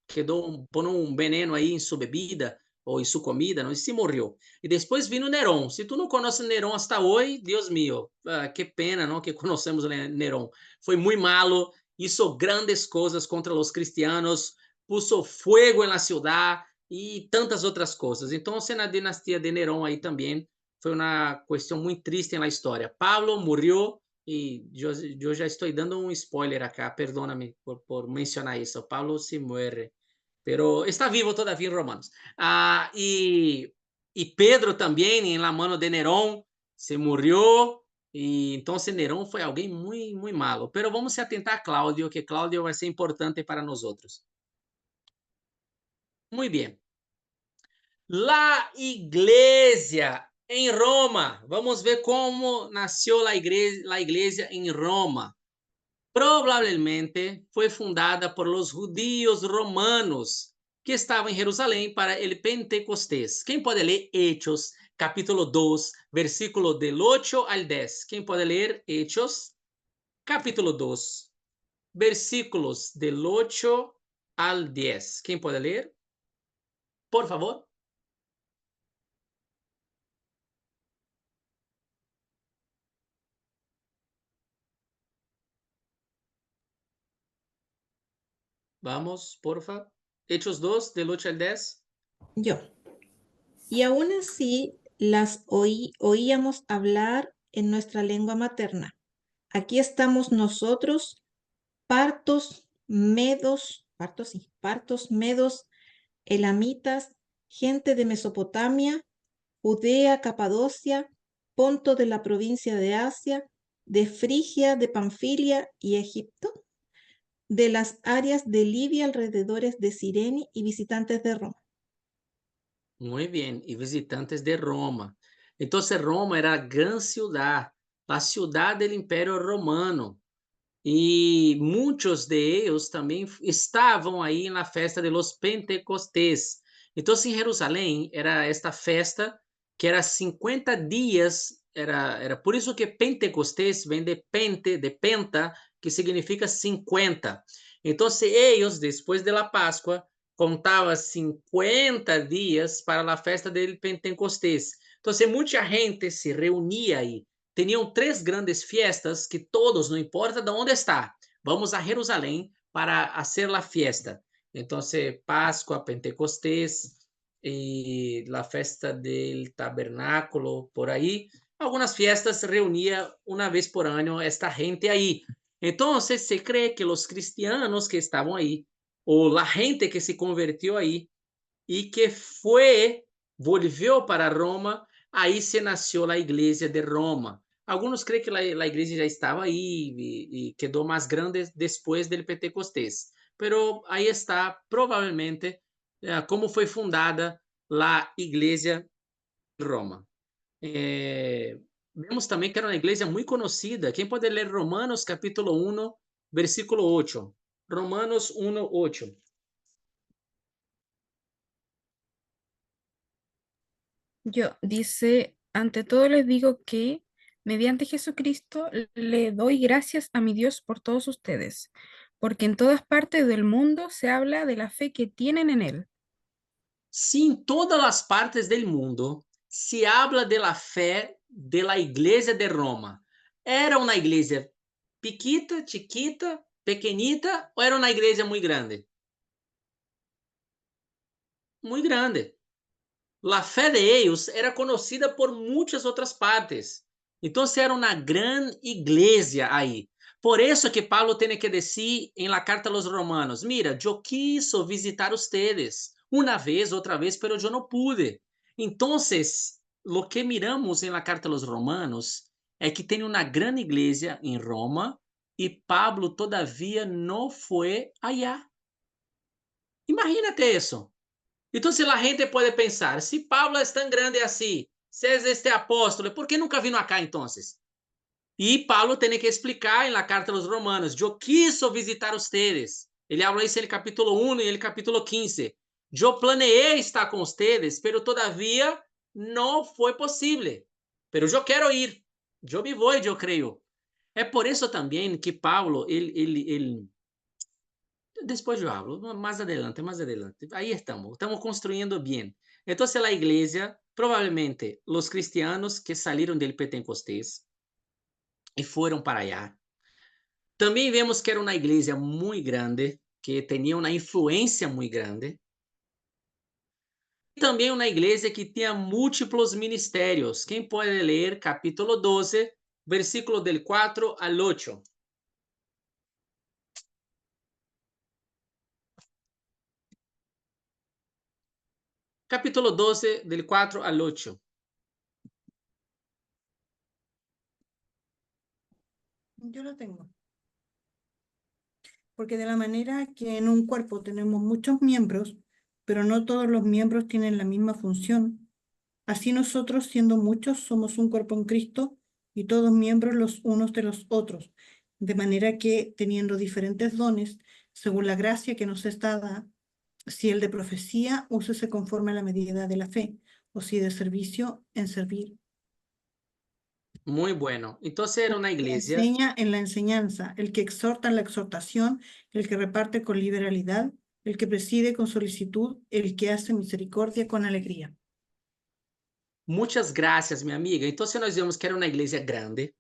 Pôs um veneno aí em sua bebida ou em sua comida, não? E se morreu. E depois vino Nerón. Se tu não conheces Nerón hasta hoje, Deus mío, que pena, não? Que conhecemos Nerón. Foi muito malo, hizo grandes coisas contra os cristianos, puso fuego en la ciudad e tantas outras coisas. Então, na dinastia de Nerón aí também foi uma questão muito triste na história. Pablo morreu. E eu já estou dando um spoiler acá, perdóname por mencionar isso. Pablo se muere, pero está vivo todavía em Romanos. E Pedro também, em la mano de Nerón, se morreu. E então Nerón foi alguém muito, muito malo. Pero vamos se atentar a Cláudio, que Cláudio vai ser importante para nós outros. Muito bem. La iglesia em Roma. Vamos ver como nasceu a igreja em Roma. Provavelmente foi fundada por los judíos romanos que estavam em Jerusalém para o Pentecostés. Quem pode ler Hechos, capítulo 2, versículo del 8 al 10? Quem pode ler Hechos, capítulo 2, versículos del 8 al 10? Quem pode ler? Por favor. Vamos, porfa. Hechos 2, del 8 al 10. Yo. Y aún así las oíamos hablar en nuestra lengua materna. Aquí estamos nosotros, partos, medos, elamitas, gente de Mesopotamia, Judea, Capadocia, Ponto de la provincia de Asia, de Frigia, de Panfilia y Egipto, de las áreas de Libia alrededores de Cirene y visitantes de Roma. Muito bem, e visitantes de Roma. Então, Roma era a grande cidade, a cidade do Império Romano. E muitos de eles também estavam aí na festa de los Pentecostés. Então, em Jerusalém, era esta festa que era 50 dias, era por isso que Pentecostés vem de penta, que significa 50. Então, eles, depois da Páscoa, contavam 50 dias para a festa do Pentecostés. Então, muita gente se reunia aí. Tinham 3 grandes fiestas que todos, não importa de onde está, vamos a Jerusalém para fazer a fiesta. Então, Páscoa, Pentecostés e a festa do tabernáculo, por aí. Algumas fiestas reunia uma vez por ano esta gente aí. Então, se crê que os cristianos que estavam aí, ou a gente que se convertiu aí, e que volviu para Roma, aí se nasceu a igreja de Roma. Alguns creem que a igreja já estava aí e quedou mais grande depois do Pentecostés. Pero aí está, provavelmente, como foi fundada a igreja de Roma. Vemos também que era uma igreja muito conhecida. Quem pode ler Romanos, capítulo 1, versículo 8? Romanos 1, 8. Dice, ante todo les digo que mediante Jesucristo le doy gracias a mi Dios por todos ustedes, porque en todas partes del mundo se habla de la fe que tienen en Él. Si en todas las partes del mundo se habla de la fe de la iglesia de Roma, ¿era una iglesia piquita, chiquita, pequeñita o era una iglesia muy grande? Muy grande. La fe de ellos era conocida por muchas otras partes. Entonces era una gran iglesia ahí. Por eso que Pablo tiene que decir en la carta a los romanos, mira, yo quiso visitar ustedes una vez, otra vez, pero yo no pude. Entonces, lo que miramos en la carta a los romanos es que tiene una gran iglesia en Roma y Pablo todavía no fue allá. Imagínate eso. Entonces la gente puede pensar, si Pablo es tan grande así, si es este apóstolo, ¿por qué nunca vino acá entonces? Y Pablo tiene que explicar en la carta a los romanos, yo quiso visitar ustedes. Ele habla isso no capítulo 1 e no capítulo 15. Eu planeei estar com ustedes, pero todavía não foi possível. Pero eu quero ir. Eu me vou, eu creio. É por isso também que Paulo, ele depois eu hablo, mais adelante, mais adelante. Aí estamos construindo bem. Então, a igreja, provavelmente, os cristianos que saíram del Pentecostés e foram para allá. Também vemos que era uma igreja muito grande, que tinha uma influência muito grande. E também uma igreja que tinha múltiplos ministérios. Quem pode ler capítulo 12, versículo del 4 al 8? Capítulo 12, del 4 al 8. Yo lo tengo. Porque de la manera que en un cuerpo tenemos muchos miembros, pero no todos los miembros tienen la misma función, así nosotros, siendo muchos, somos un cuerpo en Cristo y todos miembros los unos de los otros, de manera que, teniendo diferentes dones, según la gracia que nos es dada, si el de profecía, úsese conforme a la medida de la fe, o si de servicio, en servir. Muy bueno. Entonces era una El que iglesia. enseña en la enseñanza, el que exhorta en la exhortación, el que reparte con liberalidad, el que preside con solicitud, el que hace misericordia con alegría. Muchas gracias, minha amiga. Então, nós vemos que era uma igreja grande,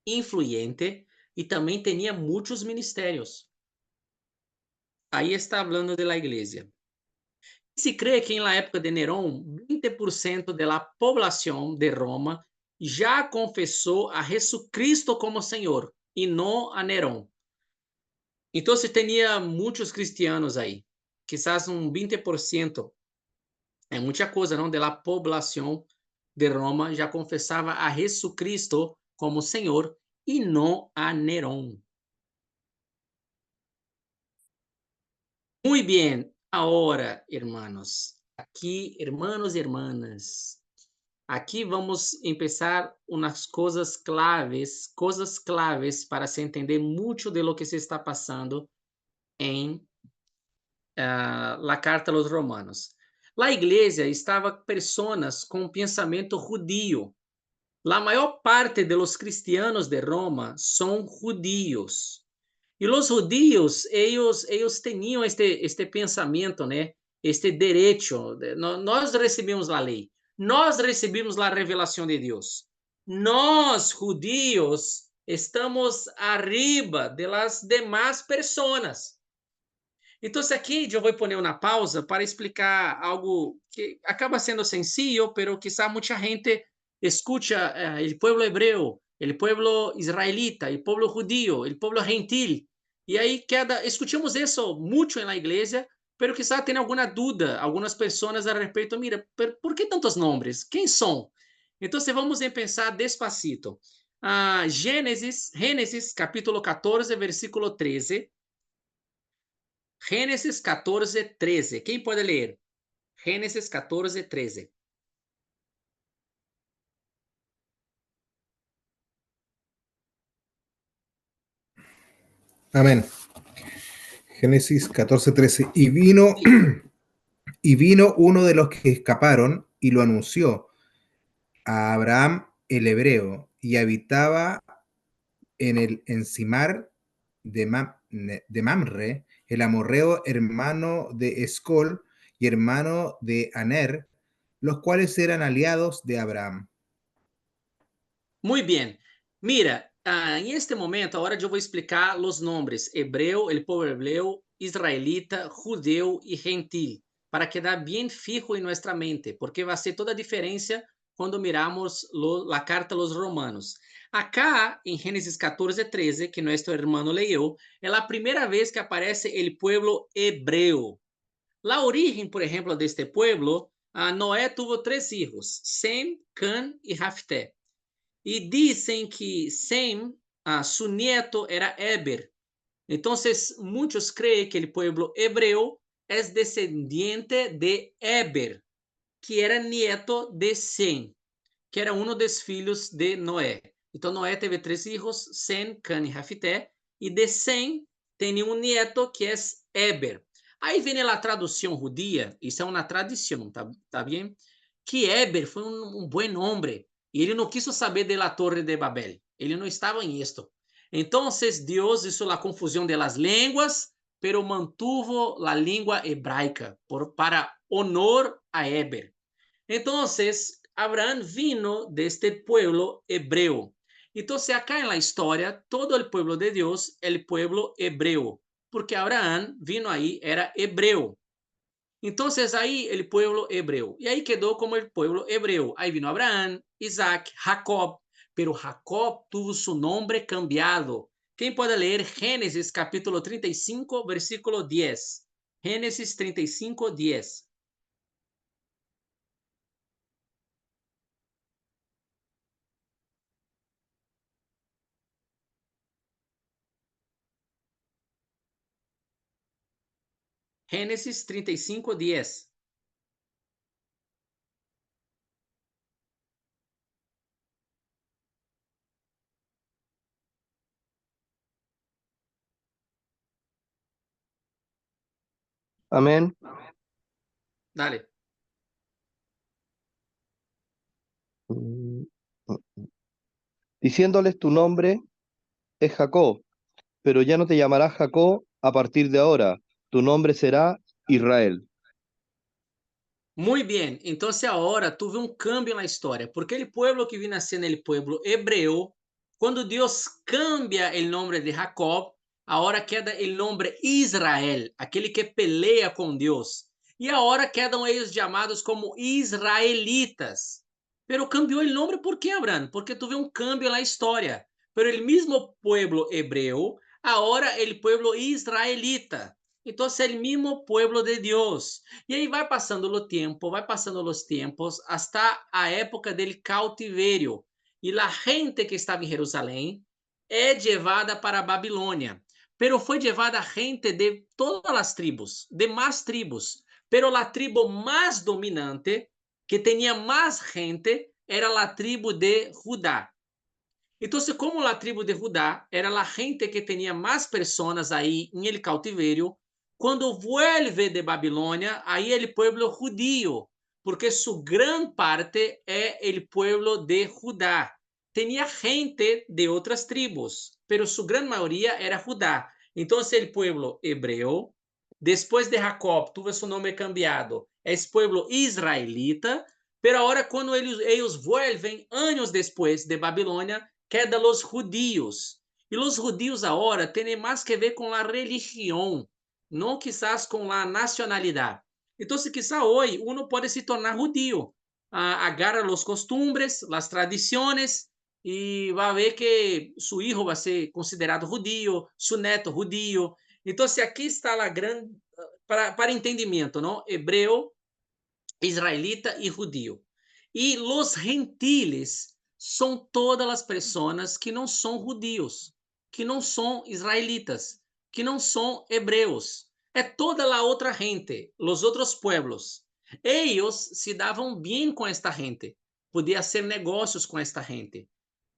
influente e também tinha muitos ministérios. Aí está falando da igreja. Se crê que na época de Nerón, 20% da população de Roma já confessou a Jesucristo como Senhor e não a Nerón. Então, tinha muitos cristianos aí, quizás 20%. É muita coisa, não? Da população de Roma já confessava a Jesucristo como Senhor e não a Nerón. Muy bien. Ahora, hermanos, aquí, hermanos y hermanas, aquí vamos a empezar unas cosas claves para se entender mucho de lo que se está pasando en la carta a los romanos. La iglesia estava personas com pensamento judío. La maior parte de los cristianos de Roma são judíos. E os judíos, eles tinham este pensamento, né? Este direito. Nós recebemos a lei. Nós recebemos a revelação de Deus. Nós, judíos, estamos arriba de las demás pessoas. Então, aqui eu vou pôr uma pausa para explicar algo que acaba sendo sencillo, pero quizá muita gente escucha o povo hebreu, o povo israelita, o povo judío, o povo gentil. E aí escuchamos isso muito na igreja, pero quizá tenha alguma dúvida, algumas pessoas a respeito, mira, por que tantos nomes? Quem são? Então, vamos pensar despacito. Gênesis, capítulo 14, versículo 13. Gênesis 14, 13. Quem pode ler? Gênesis 14, 13. Amén. Génesis 14, 13. Y vino uno de los que escaparon y lo anunció a Abraham el hebreo, y habitaba en el encimar de Mamre, el amorreo, hermano de Escol y hermano de Aner, los cuales eran aliados de Abraham. Muy bien. Mira, em este momento, agora eu vou explicar os nomes hebreu, o povo hebreu, israelita, judeu e gentil, para quedar bem fijo em nossa mente, porque vai ser toda a diferença quando miramos a carta a los romanos. Acá, em Gênesis 14, 13, que nosso irmão leu, é a primeira vez que aparece o povo hebreu. A origem, por exemplo, deste povo, Noé tuvo 3 filhos, Sem, Can e Jafté. E dizem que Sem su nieto era Eber. Entonces, muchos creen que el pueblo hebreo es descendiente de Eber, que era nieto de Sem, que era uno dos filhos de Noé. Então, Noé teve 3 hijos, Sem, Cã e Jafité, e de Sem tem um nieto que é Eber. Aí vem a tradução judia, isso é uma tradição, tá bem? Que Eber foi um bom homem, e ele não quis saber da Torre de Babel, ele não estava em isto. Então, Deus hizo a confusão de las lenguas, pero mantuvo a língua hebraica para honor a Eber. Entonces, Abraham vino de este pueblo hebreo. Entonces, acá en la historia, todo el pueblo de Dios, el pueblo hebreo, porque Abraham vino ahí, era hebreo. Entonces, ahí el pueblo hebreo. Y ahí quedó como el pueblo hebreo. Ahí vino Abraham, Isaac, Jacob, pero Jacob tuvo su nombre cambiado. ¿Quién puede leer Génesis capítulo 35, versículo 10? Génesis 35, 10. Génesis 35, 10. Amén. Dale. Diciéndoles tu nombre es Jacob, pero ya no te llamarás Jacob a partir de ahora, tu nombre será Israel. Muy bien, entonces ahora tuve un cambio en la historia, porque el pueblo que viene a ser el pueblo hebreo, cuando Dios cambia el nombre de Jacob, ahora queda el nombre Israel, aquele que pelea con Dios. Y ahora quedan ellos llamados como israelitas. Pero cambió el nombre, ¿por qué, Abraham? Porque tuve un cambio en la historia. Pero el mismo pueblo hebreo, ahora el pueblo israelita. Entonces, el mismo pueblo de Dios. E aí vai passando o tempo, vai passando os tempos, hasta a época del cautiverio. E a gente que estava em Jerusalém é levada para a Babilônia. Pero foi levada gente de todas as tribos, de mais tribos. Pero a tribo mais dominante, que tinha mais gente, era a tribo de Judá. Então, como a tribo de Judá era a gente que tinha mais pessoas aí em el cautiverio, quando vuelve de Babilônia, aí é o pueblo judío, porque sua grande parte é o pueblo de Judá. Tinha gente de outras tribos, pero sua grande maioria era Judá. Então, o pueblo hebreu, depois de Jacob, tuvo seu nome cambiado, é o pueblo israelita, pero agora, quando eles vuelven, anos depois de Babilônia, queda los judíos. E os judíos agora têm mais que ver com a religião, não quizás com a nacionalidade. Então, quizás hoje, uno pode se tornar judío, agarra os costumbres, as tradições, e vai ver que seu filho vai ser considerado judío, seu neto judío. Então, aqui está a grande, para entendimento, não? Hebreu, israelita e judío. E os gentiles são todas as pessoas que não são judios, que não são israelitas, que não são hebreus. É toda a outra gente, os outros pueblos. Eles se davam bem com esta gente, podia hacer negócios com esta gente.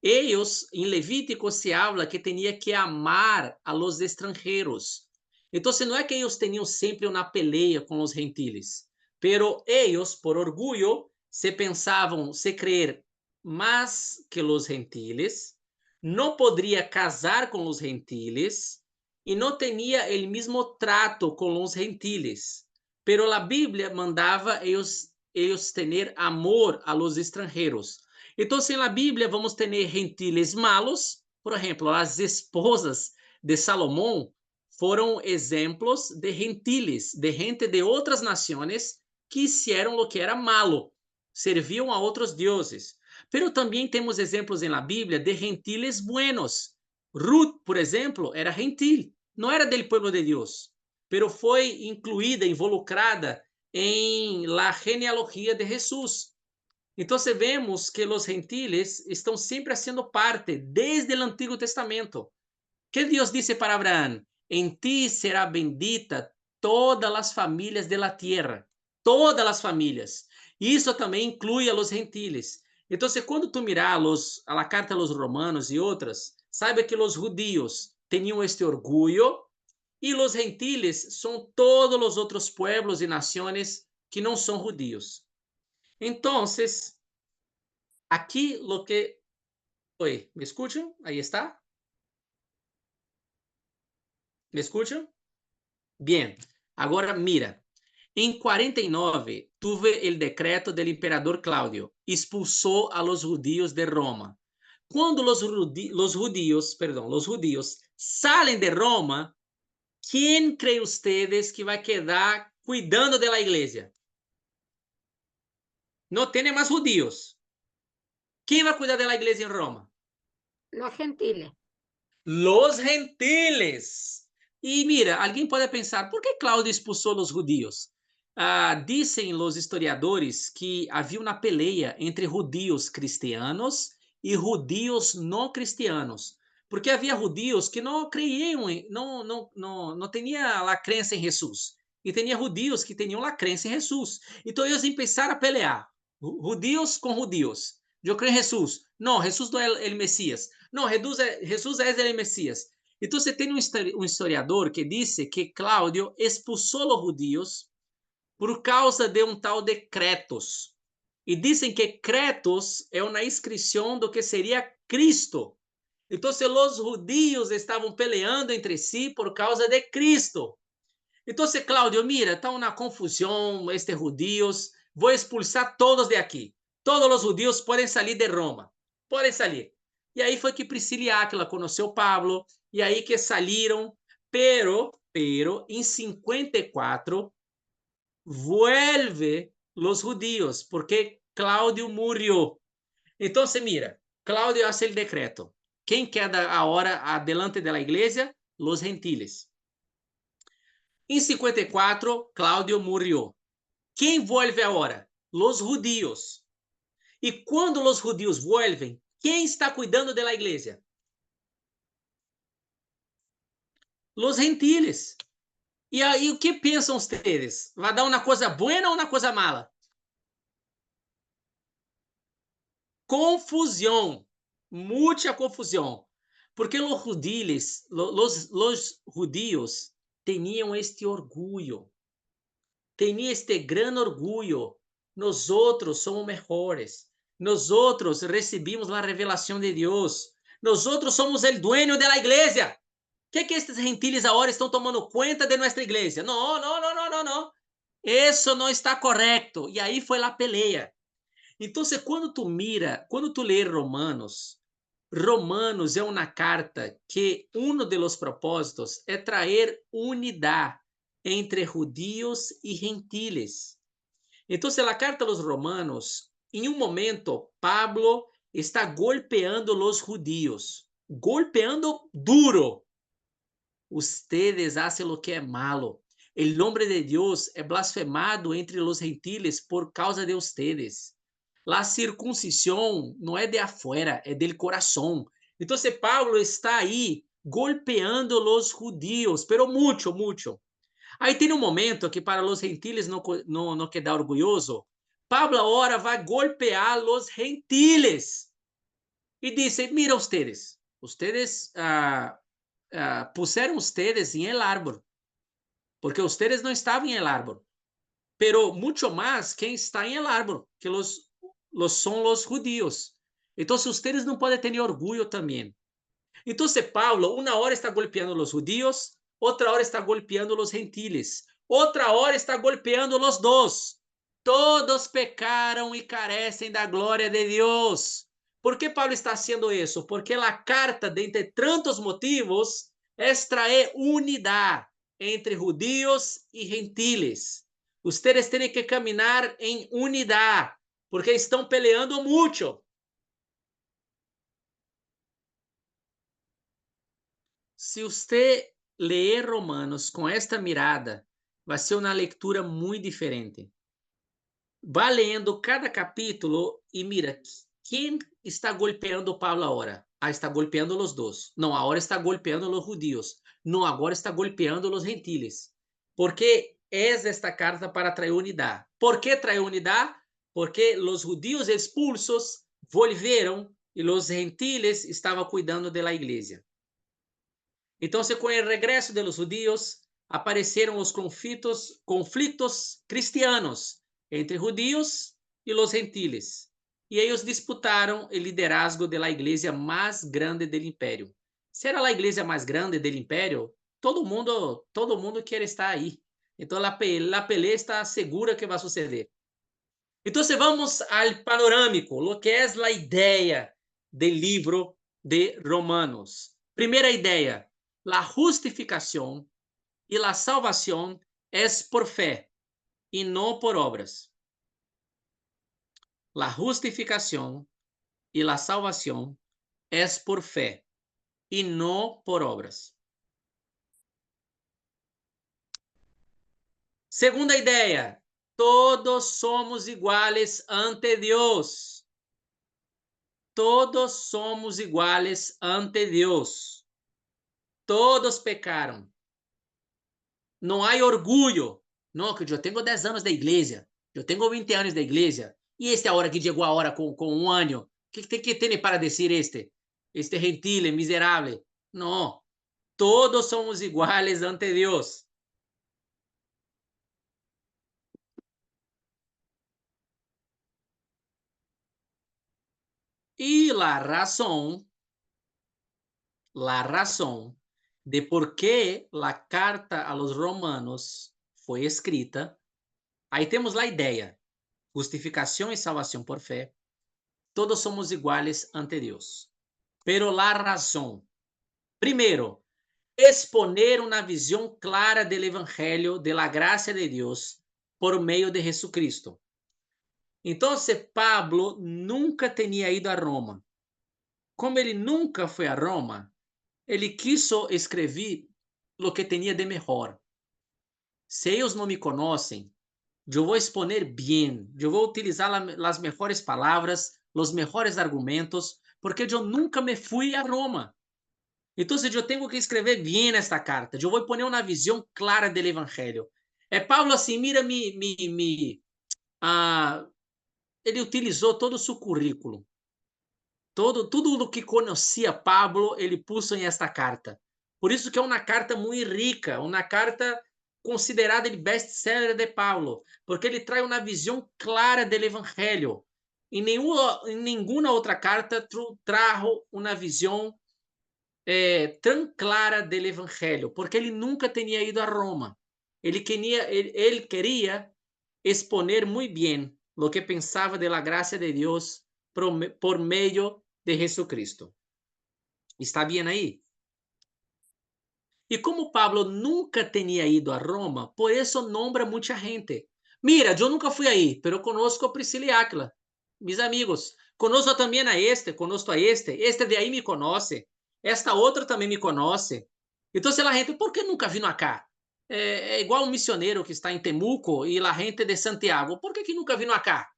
Eles, em Levítico se habla que tinha que amar a los extranjeros. Então, não é que eles tinham sempre uma peleia com os gentiles, pero eles, por orgulho, se pensavam se creer mais que os gentiles, não poderia casar com os gentiles e não tinha o mesmo trato com os gentiles. Pero a Bíblia mandava eles ter amor a los extranjeros. Então, na Bíblia, vamos ter gentiles malos, por exemplo, as esposas de Salomão foram exemplos de gentiles, de gente de outras nações que hicieron lo que era malo, serviam a outros deuses. Pero também temos exemplos na Bíblia de gentiles buenos. Ruth, por exemplo, era gentil, não era del pueblo de Deus, pero foi incluída, involucrada em la genealogia de Jesus. Entonces vemos que los gentiles están siempre haciendo parte desde el Antiguo Testamento. ¿Qué Dios dice para Abraham? En ti será bendita todas las familias de la tierra. Todas las familias. Y eso también incluye a los gentiles. Entonces, cuando tú miras a la carta a los romanos y otras, sabe que los judíos tenían este orgullo y los gentiles son todos los otros pueblos y naciones que no son judíos. Entonces, aquí lo que... Oi, ¿me escuchan? Ahí está. ¿Me escuchan? Bien, agora mira. Em 49, tuve o decreto do imperador Cláudio, expulsou a los judíos de Roma. Quando os judíos salen de Roma, quem crê ustedes que vai quedar cuidando da igreja? Não tem mais judíos. Quem vai cuidar da igreja em Roma? Los gentiles. Los gentiles. E mira, alguém pode pensar, por que Cláudio expulsou os judíos? Dizem os historiadores que havia uma peleia entre judíos cristianos e judíos não cristianos, porque havia judíos que não creiam, não tinham a crença em Jesus, e tinha judíos que tinham a crença em Jesus. Então eles começaram a pelear, judíos com judíos. Eu creio em Jesus. Não, Jesus não é o Messias. Não, Jesus é o Messias. Então você tem um historiador que disse que Cláudio expulsou os judíos por causa de um tal de Cretos. E dizem que Cretos é uma inscrição do que seria Cristo. Então, os judíos estavam peleando entre si por causa de Cristo. Então, Cláudio, mira, está uma confusão, estes judíos, vou expulsar todos de aqui. Todos os judíos podem sair de Roma. Podem sair. E aí foi que Priscila e Áquila conheceu Pablo, e aí que saíram, pero em 54, vuelve los judíos, porque Cláudio murió. Então, mira, Cláudio hace el decreto. Quem queda agora adelante da igreja? Los gentiles. Em 54, Cláudio murió. Quem vuelve agora? Los judíos. E quando os judíos vuelven, quem está cuidando da igreja? Los gentiles. E aí, o que pensam vocês? Vai dar uma coisa boa ou uma coisa mala? Confusão. Muita confusão. Porque os judíos tinham este orgulho. Tinham este gran orgulho. Nós outros somos melhores. Nós outros recebimos a revelação de Deus. Nós outros somos o dueño da igreja. Que estes gentiles agora estão tomando conta de nossa igreja? Não. Isso não está correto. E aí foi a peleia. Então, quando tu lê Romanos é uma carta que um dos propósitos é trazer unidade entre judíos e gentiles. Então, a carta aos Romanos, em um momento, Pablo está golpeando os judíos, golpeando duro. Ustedes hacen lo que é malo. El nombre de Dios é blasfemado entre os gentiles por causa de ustedes. La circuncisión não é de afuera, é del corazón. Então, Pablo está aí golpeando os judíos, pero mucho. Aí tem um momento que para os gentiles não quedar orgulhoso, Pablo agora vai golpear os gentiles. E diz, mira ustedes puseram ustedes em el árbol, porque ustedes não estavam em el árbol, pero mucho más quem está em el árbol, que são os judíos. Então, ustedes não podem ter orgulho também. Então, Paulo, uma hora está golpeando os judíos, outra hora está golpeando os gentiles, outra hora está golpeando os dois. Todos pecaram e carecem da glória de Deus. ¿Por que Pablo está haciendo isso? Porque a carta, dentre tantos motivos, é trazer unidade entre judíos e gentiles. Ustedes têm que caminhar em unidade, porque estão peleando muito. Se você ler Romanos com esta mirada, vai ser uma leitura muito diferente. va lendo cada capítulo e mira, quem está golpeando Pablo agora? Ah, está golpeando os dois. Não, agora está golpeando os judíos. Não, agora está golpeando os gentiles. Porque es esta carta para traer unidade. ¿Por que traer unidade? Porque os judíos expulsos volveram e os gentiles estavam cuidando da igreja. Então, com o regresso dos judíos, apareceram os conflitos cristianos entre judíos e os gentiles. E eles disputaram o liderazgo da igreja mais grande do império. Será a igreja mais grande do império? Todo mundo quer estar aí. Então, a pelea está segura que vai suceder. Então, vamos ao panorâmico, o que é a ideia do livro de Romanos. Primeira ideia, a justificação e a salvação é por fé e não por obras. A justificação e a salvação é por fé e não por obras. Segunda ideia, todos somos iguales ante Deus. Todos somos iguales ante Deus. Todos pecaram. Não há orgulho. Não, que eu tenho 10 anos da igreja. Eu tenho 20 anos da igreja. E este é a hora que chegou a hora com um ano. O que tem para dizer este? Este gentil, miserável. Não. Todos somos iguales ante Deus. E a razão de por que a carta a los romanos foi escrita, aí temos a ideia, justificação e salvação por fé, todos somos iguales ante Deus. Pero la razão, primeiro, exponer uma visão clara do evangelho de la gracia de Deus por meio de Jesucristo. Então, Pablo nunca tinha ido a Roma. Como ele nunca foi a Roma, ele quiso escrever o que tinha de melhor. Se eles não me conhecem, eu vou exponer bem, eu vou utilizar as melhores palavras, os melhores argumentos, porque eu nunca me fui a Roma. Então, eu tenho que escrever bem esta carta. Eu vou pôr uma visão clara do evangelho. Paulo assim, mira, ele utilizou todo o seu currículo. Tudo o que conhecia Pablo, ele pôs em esta carta. Por isso que é uma carta muito rica, uma carta considerada o best-seller de Pablo, porque ele traz uma visão clara do evangelho. Em nenhuma outra carta trajo uma visão tão clara do evangelho, porque ele nunca tinha ido a Roma. Ele queria exponer muito bem o que pensava da graça de Deus por meio de Jesucristo. Está bem aí? E como Pablo nunca tinha ido a Roma, por isso nombra muita gente. Mira, eu nunca fui aí, pero conozco a Priscila e Áquila, mis amigos. Conozco também conozco a este de aí me conhece, esta outra também me conhece. Então, se a gente, por que nunca vino acá? É igual um missionário que está em Temuco e a gente de Santiago, por que nunca vino acá?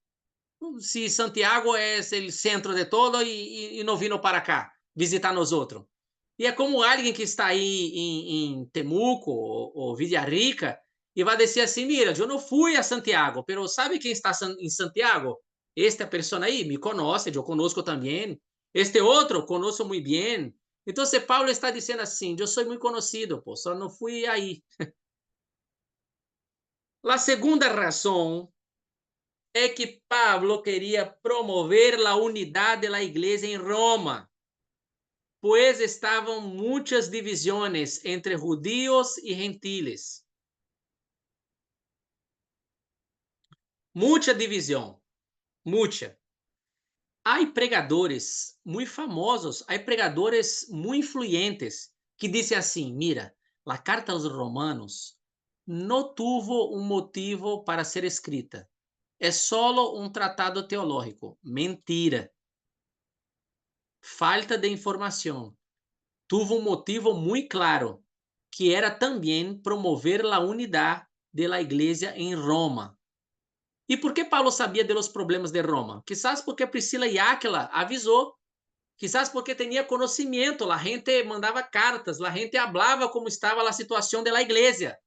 Se Santiago é o centro de todo e não vino para cá visitar nós outros. E é como alguém que está aí em Temuco ou Villarrica e vai dizer assim, mira, eu não fui a Santiago, pero sabe quem está em Santiago? Esta pessoa aí me conhece, eu conosco também. Este outro conosco muito bem. Então, Paulo está dizendo assim, eu sou muito conhecido, só não fui aí. A segunda razão é que Pablo queria promover a unidade da igreja em Roma, pois estavam muitas divisões entre judíos e gentiles. Muita divisão, muita. Há pregadores muito famosos, há pregadores muito influentes que dizem assim, mira, a carta aos romanos não tuvo um motivo para ser escrita. É solo um tratado teológico. Mentira. Falta de informação. Tuvo um motivo muito claro, que era também promover a unidade da igreja em Roma. ¿Y por qué Pablo sabía de los problemas de Roma? Quizás porque Priscila y Áquila avisó. Quizás porque tenía conocimiento. La gente mandaba cartas, la gente hablaba como estaba la situación de la iglesia.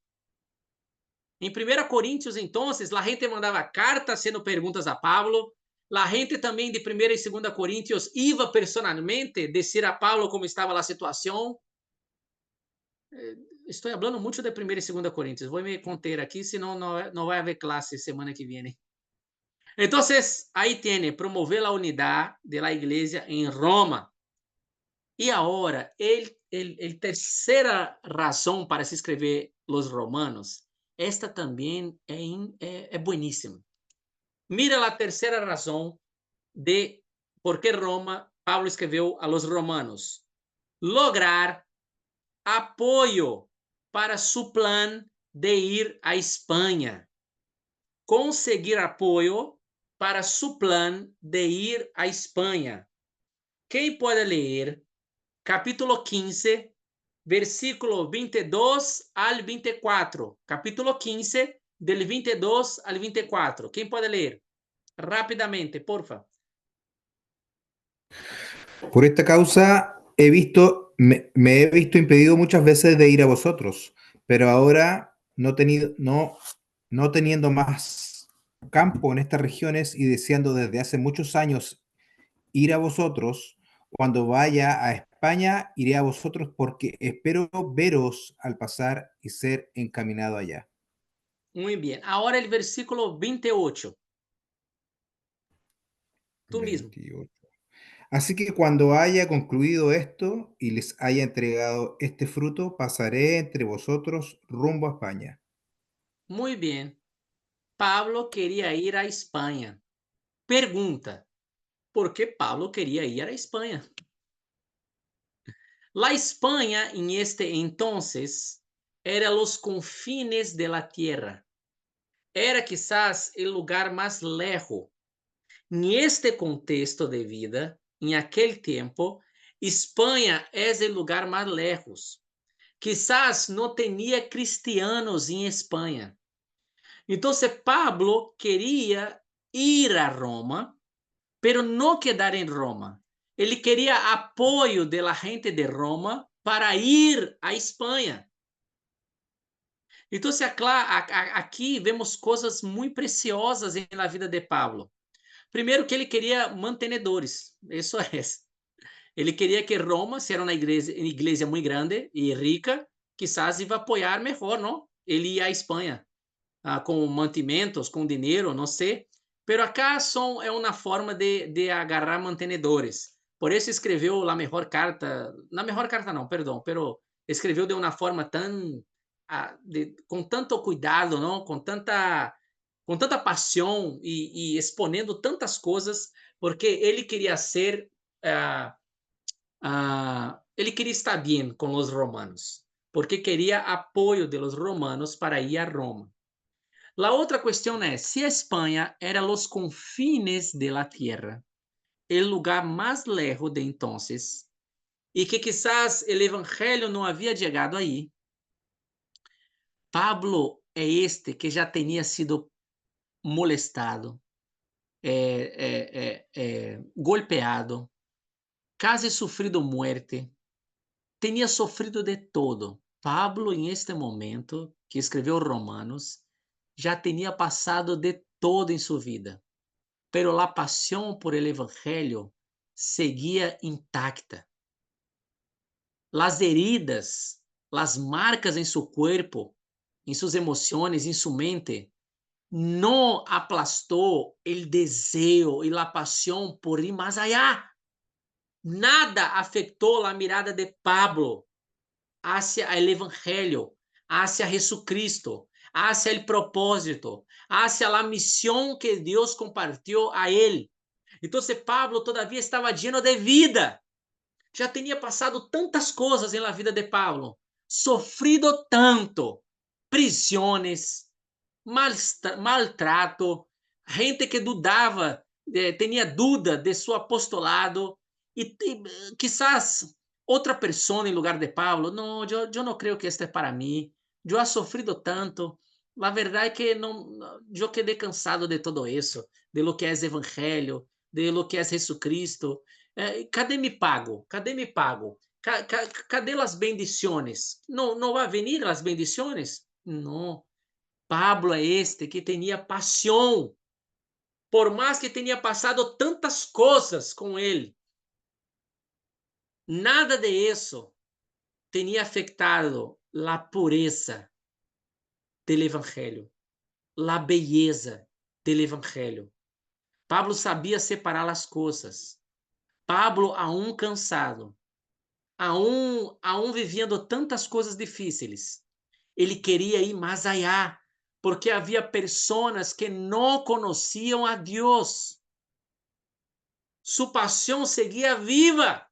En 1 Corintios, entonces, la gente mandaba cartas haciendo preguntas a Pablo. La gente también de 1 y 2 Corintios iba personalmente decir a Pablo como estaba la situación. Estoy hablando mucho de 1 y 2 Corintios. Voy a me conter aquí, senão no va a haber clase semana que viene. Entonces, ahí tiene, promover la unidad de la iglesia en Roma. E agora, a terceira razão para se escrever los Romanos, esta também é bueníssima. Mira a terceira razão de por que Roma, Pablo escreveu a los Romanos. Lograr apoio para su plan de ir a Espanha. Conseguir apoio para su plan de ir a Espanha. Quem pode ler capítulo 15, versículo 22 al 24. Capítulo 15, del 22 al 24. Quem pode ler? Rapidamente, porfa. Por esta causa me he visto impedido muchas veces de ir a vosotros, pero ahora no teniendo más campo en estas regiones y deseando desde hace muchos años ir a vosotros, cuando vaya a España iré a vosotros porque espero veros al pasar y ser encaminado allá. Muy bien. Ahora el versículo 28. Tú mismo. 28. Así que cuando haya concluido esto y les haya entregado este fruto, pasaré entre vosotros rumbo a España. Muy bien. Pablo quería ir a España. Pergunta: ¿por qué Pablo quería ir a España? La España en este entonces era los confines de la tierra. Era quizás el lugar más lejos. En este contexto de vida, en aquel tiempo, España es el lugar más lejos. Quizás no tenía cristianos en España. Entonces Pablo quería ir a Roma, pero no quedar en Roma. Ele queria apoio de la gente de Roma para ir a Espanha. Então, aqui vemos coisas muito preciosas na vida de Pablo. Primeiro, que ele queria mantenedores. Isso é. Ele queria que Roma, se era uma igreja muito grande e rica, quizás iba a apoiar melhor, não? Ele ia à Espanha com mantimentos, com dinheiro, não sei. Pero acá é uma forma de agarrar mantenedores. Por isso escreveu a melhor carta, não, perdão, pero escreveu de uma forma com tanto cuidado, não? Com tanta paixão e exponendo tantas coisas, porque ele queria ser, ele queria estar bem com os romanos, porque queria apoio de los romanos para ir a Roma. La otra cuestión es, si España era los confines de la tierra, el lugar más lejos de entonces, y que quizás el evangelio no había llegado ahí, Pablo es que ya tenía sido molestado, golpeado, casi sufrido muerte, tenía sufrido de todo. Pablo, en este momento, que escreveu Romanos, já tinha passado de todo em sua vida, pero a paixão por el evangelho seguia intacta. As heridas, as marcas em seu corpo, em suas emoções, em sua mente, não aplastou o desejo e a paixão por ir mais allá. Nada afetou a mirada de Pablo hacia o evangelho, hacia Jesucristo, hacia el propósito, hacia la misión que Dios compartió a él. Entonces Pablo todavía estaba lleno de vida. Já tinha passado tantas coisas na vida de Pablo, sofrido tanto, prisões, maltrato, gente que dudava, tinha dúvida de seu apostolado, e quizás outra pessoa em lugar de Pablo, não, eu não creio que este é para mim, eu he sofrido tanto, a verdade é que eu quedei cansado de todo isso, de lo que é evangelho, de lo que é Jesucristo. Cadê me pago? Cadê me pago? Cadê as bendições? Não vai venir as bendições? Não. Pablo é este que tinha paixão, por mais que tenha passado tantas coisas com ele. Nada de isso tinha afetado a pureza do evangelho, a beleza do evangelho. Pablo sabia separar as coisas. Pablo, aún cansado, aún vivendo tantas coisas difíceis, ele queria ir mais allá, porque havia pessoas que não conheciam a Deus. Sua paixão seguia viva.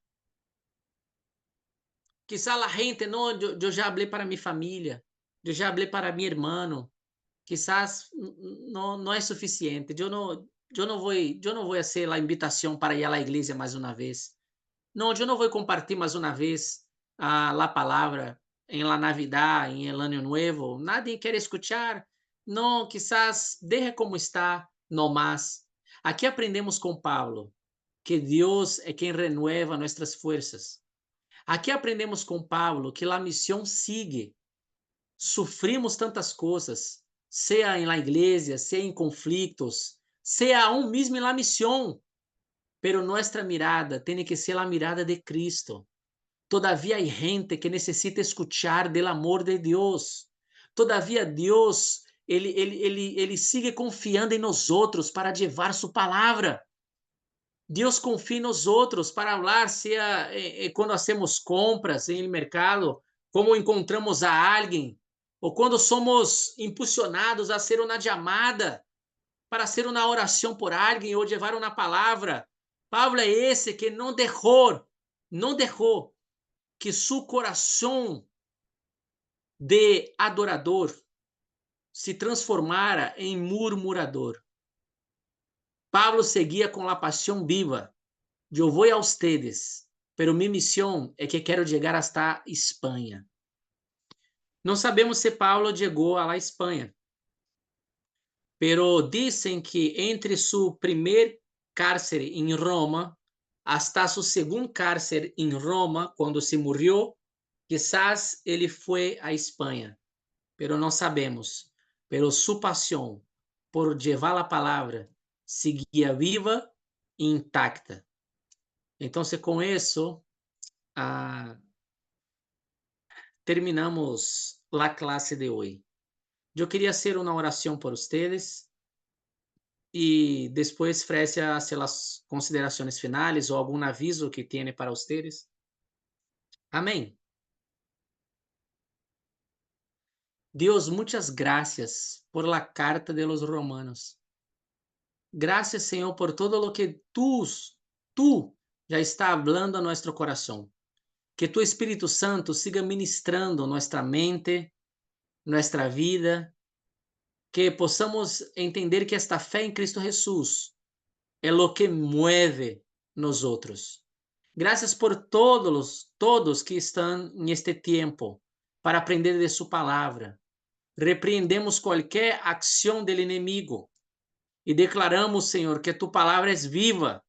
Quizá a gente, não, eu já falei para minha família, eu já falei para meu irmão, quizás não é suficiente. Eu não vou fazer a invitação para ir à igreja mais uma vez. Não, eu não vou compartilhar mais uma vez a palavra em la Navidad, em el Año Nuevo. Nadie quer escuchar. Não, quizás deje como está, no más. Aqui aprendemos com Pablo que Deus é quem renueva nossas forças. Aqui aprendemos com Pablo que a missão sigue. Sofrimos tantas coisas, seja em la igreja, seja em conflitos, seja aún mesmo em la missão. Pero nuestra mirada tem que ser a mirada de Cristo. Todavia há gente que necessita escuchar del amor de Deus. Todavia Deus, ele sigue confiando em nós outros para levar sua palavra. Deus confia em nós outros para falar, seja quando hacemos compras em mercado, como encontramos a alguém, ou quando somos impulsionados a ser uma chamada, para ser uma oração por alguém ou levar uma palavra. Pablo é esse que não deixou que seu coração de adorador se transformara em murmurador. Pablo seguia com a paixão viva. Eu vou a ustedes, pero minha missão é que quero chegar hasta Espanha. Não sabemos se Pablo chegou a la Espanha, pero dizem que entre seu primeiro cárcere em Roma hasta su segundo cárcere em Roma, quando se morreu, quizás ele foi a Espanha, pero não sabemos. Pero sua paixão por levar a palavra seguia viva e intacta. Então, com isso, terminamos a classe de hoje. Eu queria fazer uma oração por vocês e depois Frecia hacer as considerações finais ou algum aviso que tiene para vocês. Amém. Deus, muitas graças por la carta de los romanos. Gracias, Senhor, por todo lo que tú já está hablando a nuestro coração. Que tu Espírito Santo siga ministrando nuestra mente, nuestra vida, que possamos entender que esta fé em Cristo Jesús é lo que mueve nosotros. Gracias por todos que estão neste tempo para aprender de sua palavra. Repreendemos qualquer acção del inimigo e declaramos, Senhor, que tu palavra é viva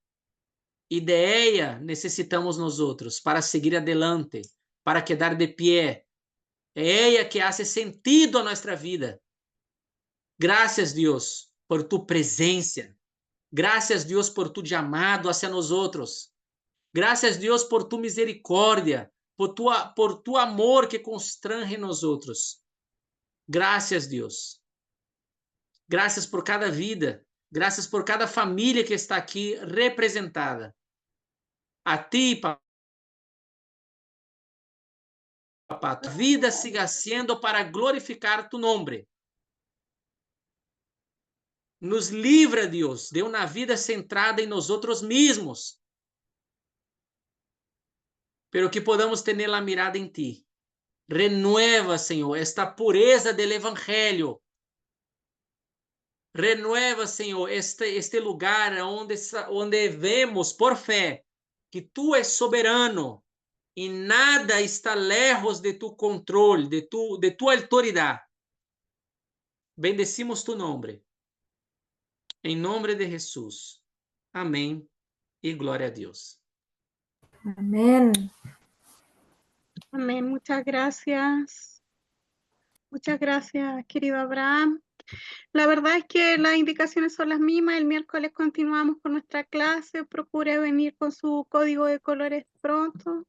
e de ella necessitamos nós outros para seguir adelante, para quedar de pé. É ella que hace sentido a nossa vida. Graças, Deus, por tu presença. Graças, Deus, por tu chamado hacia nós outros. Graças, Deus, por tu misericórdia, por tu amor que constrange nós outros. Graças, Deus. Graças por cada vida. Graças por cada família que está aqui representada. A ti, papá, tu vida siga sendo para glorificar tu nome. Nos livra, Deus, de uma vida centrada em nós outros mesmos, pero que podamos ter a mirada em ti. Renueva, Senhor, esta pureza del evangelho. Renueva, Senhor, este lugar onde vemos por fé que tu és soberano e nada está lejos de tu controle, de tu autoridade. bendecimos tu nombre. En nombre de Jesús. Amén y gloria a Dios. Amén. Amén. Muchas gracias. Muchas gracias, querido Abraham. La verdad es que las indicaciones son las mismas. El miércoles continuamos con nuestra clase. Procure venir con su código de colores pronto.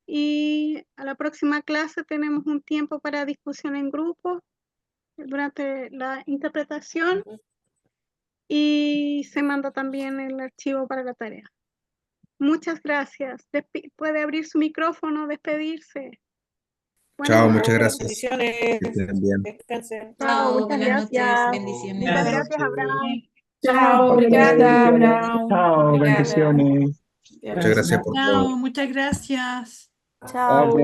Y a la próxima clase tenemos un tiempo para discusión en grupo durante la interpretación. Y se manda también el archivo para la tarea. Muchas gracias. Puede abrir su micrófono, despedirse. Chao, Buenas muchas noches. gracias. Bendiciones. Que estén bien. Descansen. Chao, muchas buenas noches, gracias. bendiciones. Muchas gracias, Abraham. Chao, obrigada, Abraham. Obrigada. Muchas Dios gracias por todo. Chao, muchas gracias. Chao.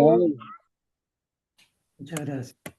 Muchas gracias.